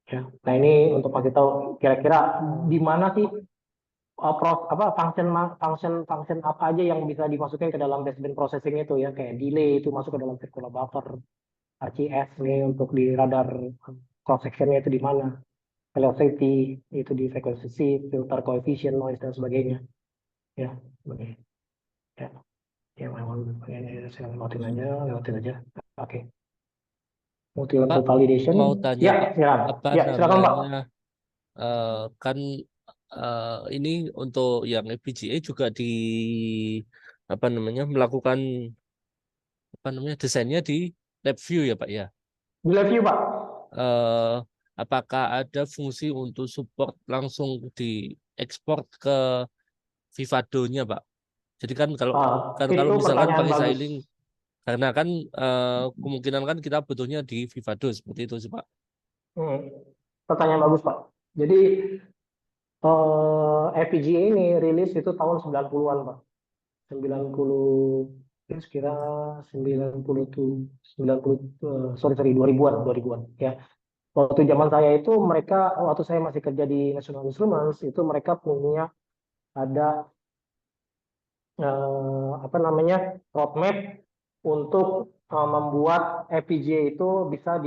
Ya. Nah ini untuk kasih tahu kira-kira di mana sih apa function apa aja yang bisa dimasukin ke dalam baseband processing itu ya, kayak delay itu masuk ke dalam circular buffer, RCS nih untuk di radar cross sectionnya itu di mana, velocity itu di frequency shift, filter coefficient, noise dan sebagainya ya. Ya, ya memang ini saya lewatin aja. Oke. Multi Pak, level validation mau tanya ya, Pak, silakan. apa Ya, silakan Pak. namanya kan ini untuk yang FPGA juga di apa namanya melakukan apa namanya desainnya di LabVIEW ya Pak ya. Di review Pak. eh, apakah ada fungsi untuk support langsung diekspor ke Vivado-nya, Pak? Jadi kalau Itu misalkan pertanyaan pakai bagus. Xilinx, karena kan kemungkinan kan kita butuhnya di Vivado seperti itu sih, Pak. Hmm, pertanyaan bagus Pak. Jadi FPGA ini rilis itu tahun 90-an, Pak. 90 ya sekira 90 tuh 90 sorry 2000-an ya. Waktu zaman saya itu waktu saya masih kerja di National Instruments itu mereka punya ada apa namanya roadmap untuk membuat FPGA itu bisa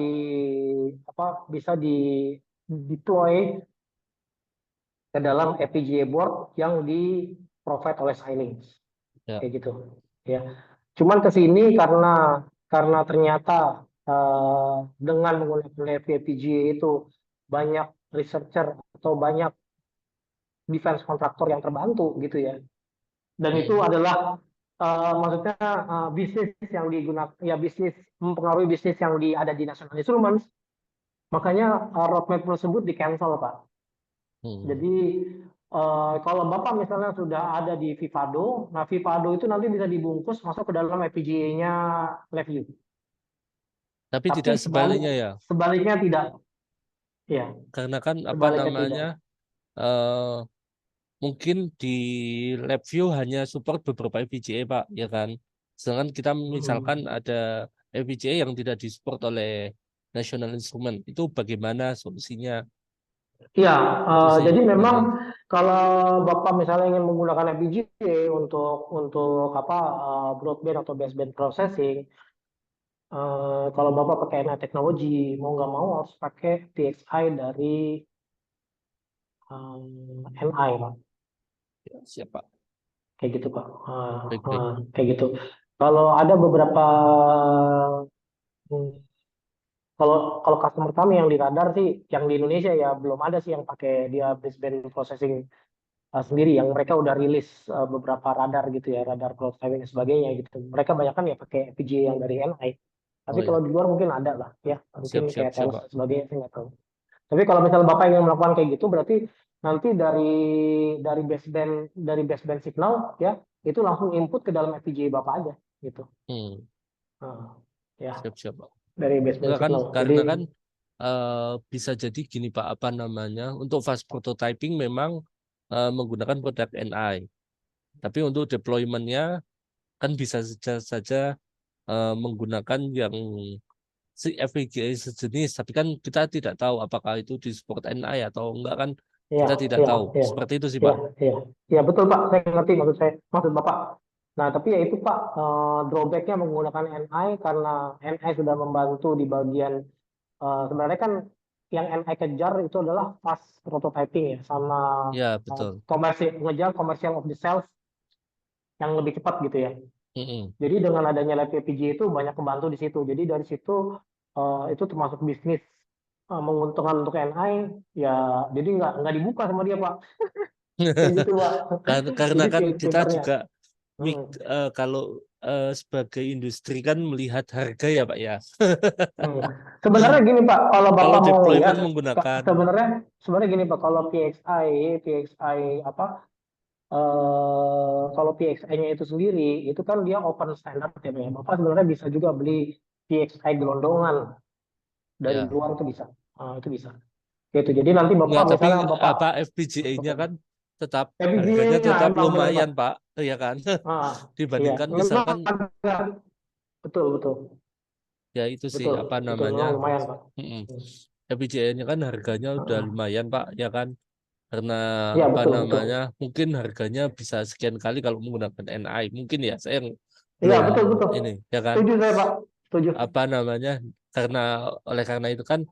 di deploy ke dalam FPGA board yang di provide oleh Xilinx Ya. kayak gitu ya. Cuman ke sini karena ternyata dengan menggunakan FPGA itu banyak researcher atau banyak defense kontraktor yang terbantu gitu ya. Dan itu Hmm. adalah maksudnya bisnis yang digunakan ya, bisnis mempengaruhi bisnis yang ada di National Instruments. Makanya roadmap tersebut di cancel Pak. Hmm. Jadi kalau Bapak misalnya sudah ada di Vivado, nah Vivado itu nanti bisa dibungkus masuk ke dalam FPGA-nya LabVIEW. Tapi Tapi tidak sebaliknya ya, sebaliknya tidak, ya, karena kan apa sebaliknya tidak. namanya eh mungkin di LabVIEW hanya support beberapa FPGA, Pak, ya kan? Sedangkan kita misalkan Hmm. ada FPGA yang tidak disupport oleh National Instrument, itu bagaimana solusinya? Iya, Itu sih jadi memang sebenarnya. kalau Bapak misalnya ingin menggunakan FPGA untuk apa broadband atau baseband processing, kalau Bapak pakai NI teknologi, mau nggak mau harus pakai PXI dari NI Pak, Ya, siapa? kayak gitu Pak. Baik-baik. Kayak gitu. Kalau ada beberapa hmm, kalau kalau customer kami yang di radar sih, yang di Indonesia ya belum ada sih yang pakai dia baseband processing sendiri, yang mereka udah rilis beberapa radar gitu ya, radar prototyping dan sebagainya gitu. Mereka banyak kan ya pakai FPGA yang dari NI. Tapi Oh kalau ya, di luar mungkin ada lah ya, mungkin siap-siap kayak siap, Thales Pak. dan sebagainya saya nggak tahu. Tapi kalau misalnya Bapak ingin melakukan kayak gitu, berarti nanti dari baseband signal ya itu langsung input ke dalam FPGA Bapak aja gitu. Hmm, Nah, ya siap-siap, Pak. dari baseband Enggak kan, signal. Jadi karena kan bisa jadi gini Pak, apa namanya, untuk fast prototyping memang menggunakan produk NI. Tapi untuk deployment-nya kan bisa saja menggunakan yang si FPGA sejenis, tapi kan kita tidak tahu apakah itu di support NI atau enggak kan, ya, kita tidak ya, tahu. ya, Seperti itu sih ya, Pak. ya, ya betul Pak. Saya ngerti maksud Bapak. Nah, tapi ya itu Pak, drawback-nya menggunakan NI karena NI sudah membantu di bagian sebenarnya kan yang NI kejar itu adalah fast prototyping ya sama Ya betul. komersial, ngejar commercial of the cells yang lebih cepat gitu ya. Mm-mm. Jadi dengan adanya lab PPG itu banyak membantu di situ. Jadi dari situ itu termasuk bisnis menguntungkan untuk NI ya. Jadi nggak dibuka sama dia Pak. Kayak gitu Pak. Karena Jadi kan kita pinternya. juga Hmm. kalau sebagai industri kan melihat harga ya Pak ya. Hmm. Sebenarnya gini Pak, kalau Kalau Bapak mau lihat, deployment menggunakan, sebenarnya gini Pak, kalau PXI apa kalau PXI-nya itu sendiri, itu kan dia open standard ya, Pak, ya. Bapak sebenarnya bisa juga beli PXI gelondongan dari ya luar itu bisa. Itu bisa. Gitu. Jadi nanti enggak, Bapak tapi misalnya Bapak apa FPGA-nya kan tetap harganya FPGA-nya tetap emang benar lumayan Pak. Pak, ya kan? Ah, iya, Dibandingkan memang misalkan ada. Betul, betul. ya itu sih Betul, apa betul namanya, memang lumayan Pak. mm-mm. Hmm. FPGA-nya kan harganya udah Ah, lumayan Pak, ya kan? Karena iya, apa betul, betul. namanya, mungkin harganya bisa sekian kali kalau menggunakan NI, mungkin ya saya Iya, belum betul, betul. ini, ya kan? Setuju saya Pak. Setuju. Apa namanya, karena oleh karena itu kan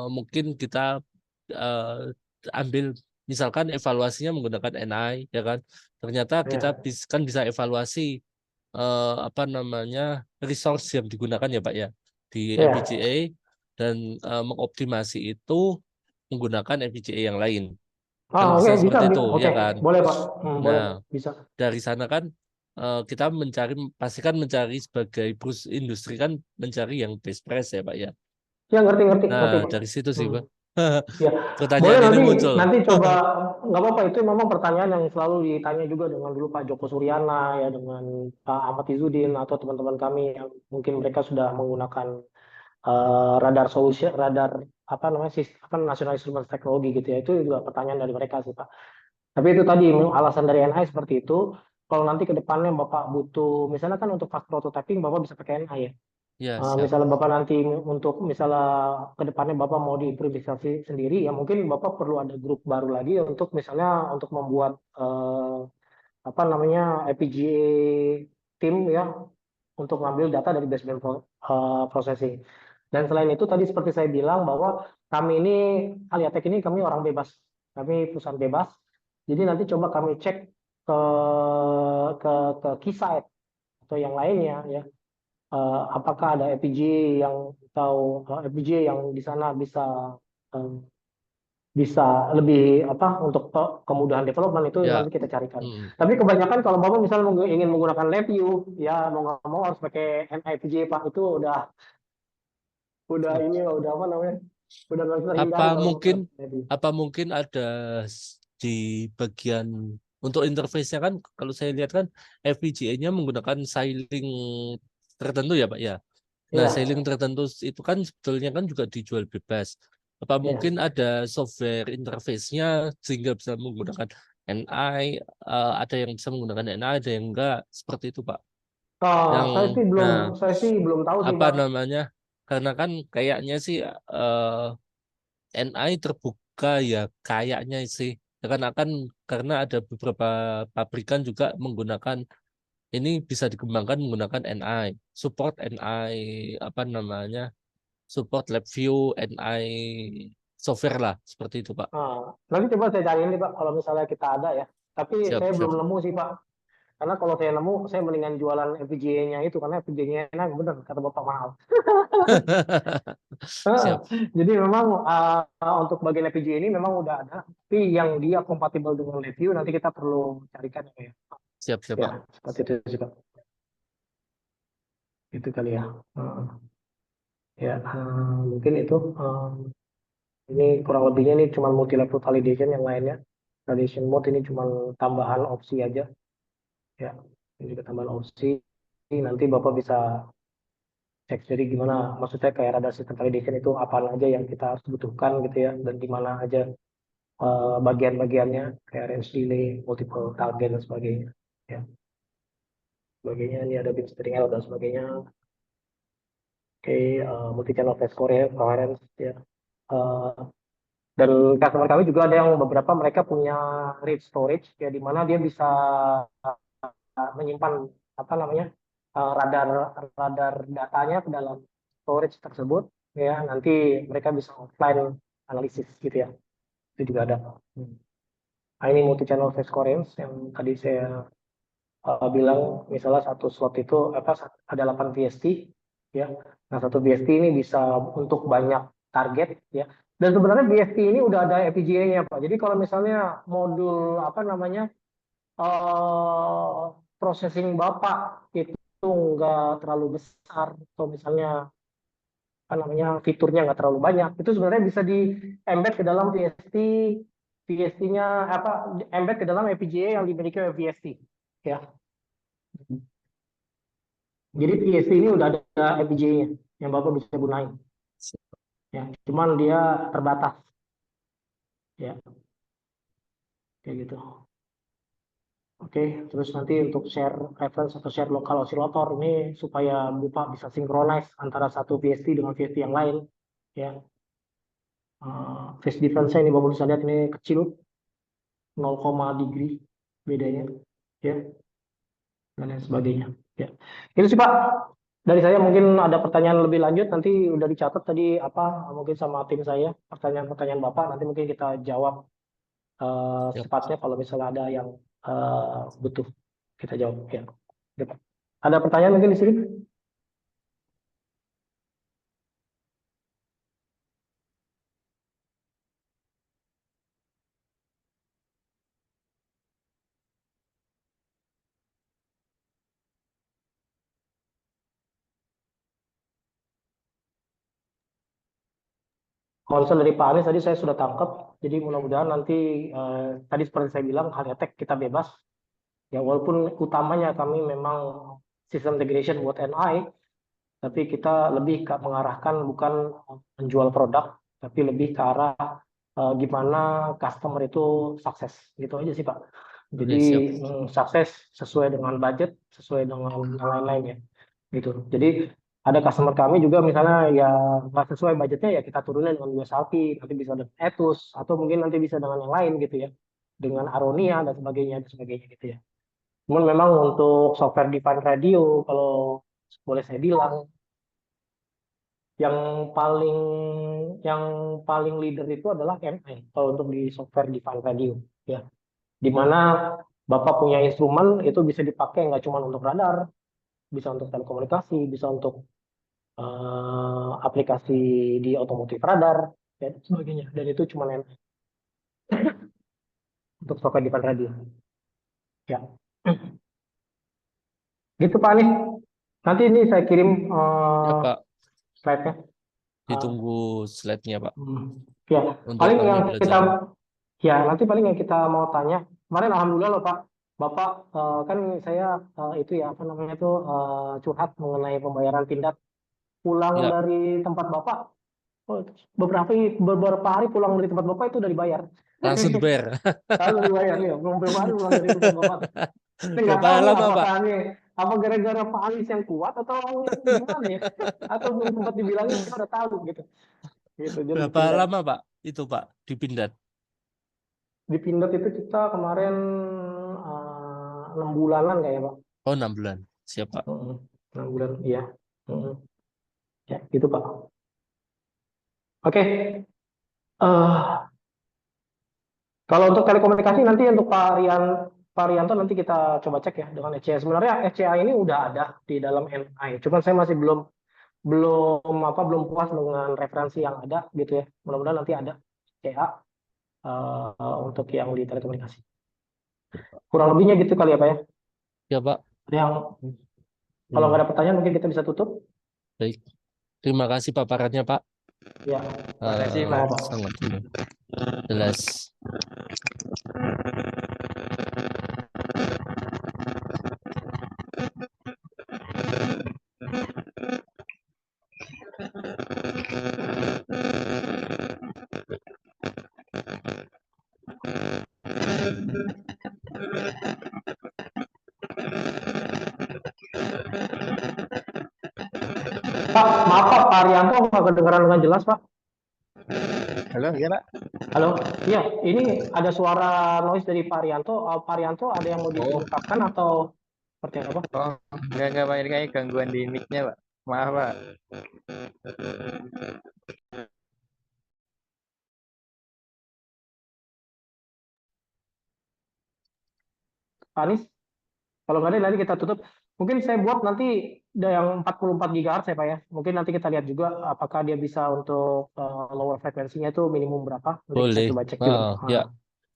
mungkin kita eh, ambil misalkan evaluasinya menggunakan NI, ya kan? Ternyata kita Iya, kan bisa evaluasi apa namanya, resource yang digunakan ya Pak ya di iya. FPGA, dan mengoptimasi itu menggunakan FPGA yang lain, kan Oke, bisa bisa. seperti itu ya Oke, kan. boleh Pak. Boleh, Nah, bisa. dari sana kan kita pastikan mencari sebagai perusahaan industri kan, mencari yang best price ya Pak ya. Ya, ngerti, ngerti, Nah, ngerti Pak. dari situ sih Hmm. Pak. Ya, boleh Pertanyaan ini nanti muncul. nanti coba nggak apa-apa, itu memang pertanyaan yang selalu ditanya juga dengan dulu Pak Joko Suryana ya, dengan Pak Ahmad Izudin atau teman-teman kami yang mungkin mereka sudah menggunakan radar solusi, radar apa namanya apa National Instrument Technology gitu ya, itu juga pertanyaan dari mereka sih Pak. Tapi itu tadi alasan dari NI seperti itu. Kalau nanti ke depannya Bapak butuh misalnya kan untuk fast prototyping Bapak bisa pakai NI ya. Ya, siap. Misalnya Bapak nanti untuk misalnya ke depannya Bapak mau diimprovisasi sendiri ya, mungkin Bapak perlu ada grup baru lagi untuk misalnya untuk membuat apa namanya FPGA tim ya, untuk ngambil data dari baseband processing. Dan selain itu tadi seperti saya bilang bahwa kami ini Aliatek ini kami orang bebas, kami perusahaan bebas. Jadi nanti coba kami cek ke ke ke Keysight atau yang lainnya ya, apakah ada FPGA yang atau FPGA yang di sana bisa eh, bisa lebih apa untuk kemudahan development itu Ya. nanti kita carikan. Mm. Tapi kebanyakan kalau Bapak misalnya ingin menggunakan LabVIEW ya mau nggak mau harus pakai NFPGA Pak, itu udah ini udah apa namanya, udah nggak bisa Apa terhindari kalau mungkin pakai LabVIEW. ada di bagian untuk interface-nya kan, kalau saya lihat kan FPGA-nya menggunakan sailing tertentu ya Pak ya. Nah, sailing Iya, tertentu itu kan sebetulnya kan juga dijual bebas. Apa mungkin iya. ada software interface-nya sehingga bisa menggunakan NI, ada yang bisa menggunakan NI, ada yang enggak, seperti itu Pak. Yang nah, Saya sih belum tahu sih apa Pak. namanya? Karena kan kayaknya sih NI terbuka ya, kayaknya sih. Ya kan akan, karena ada beberapa pabrikan juga menggunakan ini, bisa dikembangkan menggunakan NI, support NI, apa namanya, support LabVIEW, NI software lah seperti itu, Pak. Nanti coba saya cari nih Pak, kalau misalnya kita ada ya. Tapi Siap, saya siap. belum nemu sih Pak. Karena kalau saya nemu, saya mendingan jualan FPGA-nya itu, karena FPGA-nya enak, bener kata Bapak mahal. Siap, Jadi memang untuk bagian FPGA ini memang udah ada, tapi yang dia kompatibel dengan LabVIEW nanti kita perlu carikan ya. siap, siap, Ya, Pak. seperti itu sih Pak. Itu kali ya. Ya, mungkin itu. Ini kurang lebihnya nih cuma multi level validation, yang lainnya. Validation mode ini cuma tambahan opsi aja. Ya, ini juga tambahan opsi. Nanti Bapak bisa cek jadi gimana, maksudnya kayak radar system validation itu apa aja yang kita harus butuhkan gitu ya, dan di mana aja bagian-bagiannya, kayak range delay, multiple target dan sebagainya. Ya, sebagainya ini ada bit steering error dan sebagainya. Oke, multi channel phase coherence ya. Eh, dan customer kami juga ada yang beberapa mereka punya RAID storage ya, di mana dia bisa menyimpan apa namanya radar radar datanya ke dalam storage tersebut ya, nanti mereka bisa offline analisis gitu ya, itu juga ada. Nah, ini multi channel phase coherence yang tadi saya bilang, misalnya satu slot itu apa, ada 8 VST ya. Nah, satu VST ini bisa untuk banyak target ya. Dan sebenarnya VST ini udah ada FPGA-nya Pak. Jadi kalau misalnya modul apa namanya processing Bapak itu nggak terlalu besar, atau misalnya apa namanya fiturnya nggak terlalu banyak, itu sebenarnya bisa di embed ke dalam VST, VST-nya apa, embed ke dalam FPGA yang dimiliki oleh VST ya. Jadi PSP ini udah ada FPGA-nya yang Bapak bisa gunain. Ya, cuman dia terbatas. Ya, kayak gitu. Oke, terus nanti untuk share reference atau share lokal oscillator ini supaya Bapak bisa synchronize antara satu VST dengan VST yang lain. Ya, phase difference-nya ini Bapak bisa lihat ini kecil, 0, degree bedanya. Ya, dan lain sebagainya. Ya, itu sih Pak. Dari saya mungkin ada pertanyaan lebih lanjut, nanti udah dicatat tadi apa, mungkin sama tim saya, pertanyaan-pertanyaan Bapak, nanti mungkin kita jawab Siap. secepatnya kalau misalnya ada yang butuh kita jawab ya. Ya, Pak. Ada pertanyaan mungkin di sini? Concern dari Pak Anies tadi saya sudah tangkap, jadi mudah-mudahan nanti tadi seperti saya bilang, hal etek kita bebas. Ya, walaupun utamanya kami memang sistem integration buat NI, tapi kita lebih mengarahkan bukan menjual produk, tapi lebih ke arah gimana customer itu sukses, gitu aja sih Pak. Jadi Oke, siap. sukses sesuai dengan budget, sesuai dengan yang lain-lain ya, gitu. Jadi ada customer kami juga misalnya ya nggak sesuai budgetnya, ya kita turunin dengan USRP, nanti bisa dengan Etus, atau mungkin nanti bisa dengan yang lain gitu ya, dengan Aronia dan sebagainya gitu ya. Cuman memang untuk software defined radio, kalau boleh saya bilang, yang paling yang paling leader itu adalah MI kalau untuk di software defined radio ya, di mana Bapak punya instrumen itu bisa dipakai nggak cuma untuk radar, bisa untuk telekomunikasi, bisa untuk aplikasi di otomotif radar dan sebagainya, dan itu cuma MI untuk software defined radio ya. Gitu Pak Anies, nanti ini saya kirim Ya, Pak. slide-nya. Uh, Ditunggu slide-nya, Pak. Ya, Untuk paling kami yang kita, belajar. ya nanti paling yang kita mau tanya, kemarin alhamdulillah loh Pak, Bapak kan saya itu ya apa namanya tuh curhat mengenai pembayaran pindad, pulang Ya, dari tempat Bapak, oh, beberapa hari pulang dari tempat Bapak itu udah dibayar. langsung dibayar. Lalu dibayar ya, beberapa hari pulang dari tempat Bapak. Saya nggak Berapa tahu nih lama, Pak? apakah ini apa gara-gara Pak Anies yang kuat atau gimana ya, atau belum sempat dibilangin kita udah tahu gitu. Gitu, jadi Berapa dipindah. lama, Pak? Itu, Pak, dipindat. Di Pindad itu kita kemarin 6 bulanan kayaknya Pak. Oh, 6 bulan. Siap, Pak. 6 bulan, iya. Mm. Ya, gitu Pak. Oke, Eh, Kalau untuk telekomunikasi nanti untuk Pak Rianto nanti kita coba cek ya dengan ECA. Sebenarnya ECA ini udah ada di dalam NI, cuman saya masih belum belum belum puas dengan referensi yang ada gitu ya. Mudah-mudahan nanti ada ECA untuk yang di telekomunikasi. Kurang lebihnya gitu kali ya Pak ya. Ya Pak. Ada yang kalau nggak Hmm, ada pertanyaan mungkin kita bisa tutup. baik. Terima kasih paparannya Pak. Ya, Terima kasih, sama Mas. Pak. Sangat ini jelas. Pak, maaf Pak Rianto nggak kedengaran dengan jelas Pak. Halo, ya Pak. Halo, iya, ini ada suara noise dari Pak Rianto. Pak Rianto ada yang mau Oh, diungkapkan atau seperti apa? oh, enggak Pak. Ini kayak gangguan di mic-nya, Pak. Maaf, Pak. Pak Anies, kalau nggak ada nanti kita tutup. Mungkin saya buat nanti ada yang 44 GHz ya Pak ya. Mungkin nanti kita lihat juga apakah dia bisa untuk lower frekuensinya itu minimum berapa. Nanti kita Boleh. coba cek juga. Ya,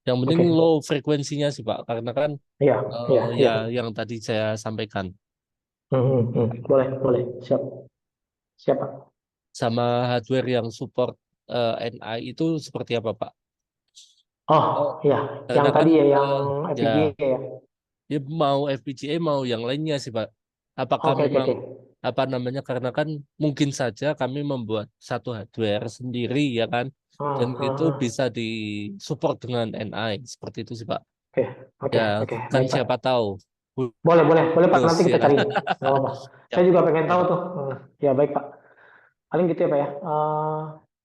yang penting Oke, low frekuensinya sih Pak, karena kan iya, iya, ya iya. yang tadi saya sampaikan Boleh, boleh. Siap, siap Pak. sama hardware yang support NI itu seperti apa Pak? Oh, Oh, iya, yang karena kan tadi ya, yang ya, FPGA ya. ya mau FPGA mau yang lainnya sih Pak. Apakah Oke, oke, memang oke. apa namanya? Karena kan mungkin saja kami membuat satu hardware sendiri ya kan, dan Ah, ah, itu ah. bisa disupport dengan NI seperti itu sih Pak. Oke, oke, Ya oke. kan Baik Pak. siapa tahu. Boleh, boleh, boleh Pak. Terus Nanti ya kita kan. cari. Nggak apa-apa. Ya, Saya juga pengen ya tahu Pak. tuh. Ya baik Pak. Paling gitu ya Pak ya.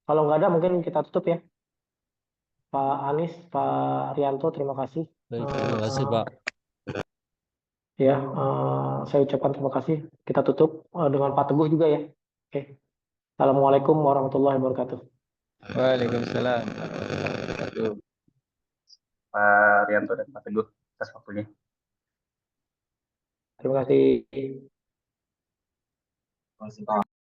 Kalau nggak ada mungkin kita tutup ya. Pak Anies, Pak Rianto, terima kasih. Baik, terima kasih Eh, Pak. ya, saya ucapkan terima kasih. Kita tutup dengan Pak Teguh juga ya. Oke. Assalamualaikum warahmatullahi wabarakatuh. Waalaikumsalam warahmatullahi wabarakatuh. Pak Rianto dan Pak Teguh atas waktunya. Terima kasih. Terima kasih, Pak.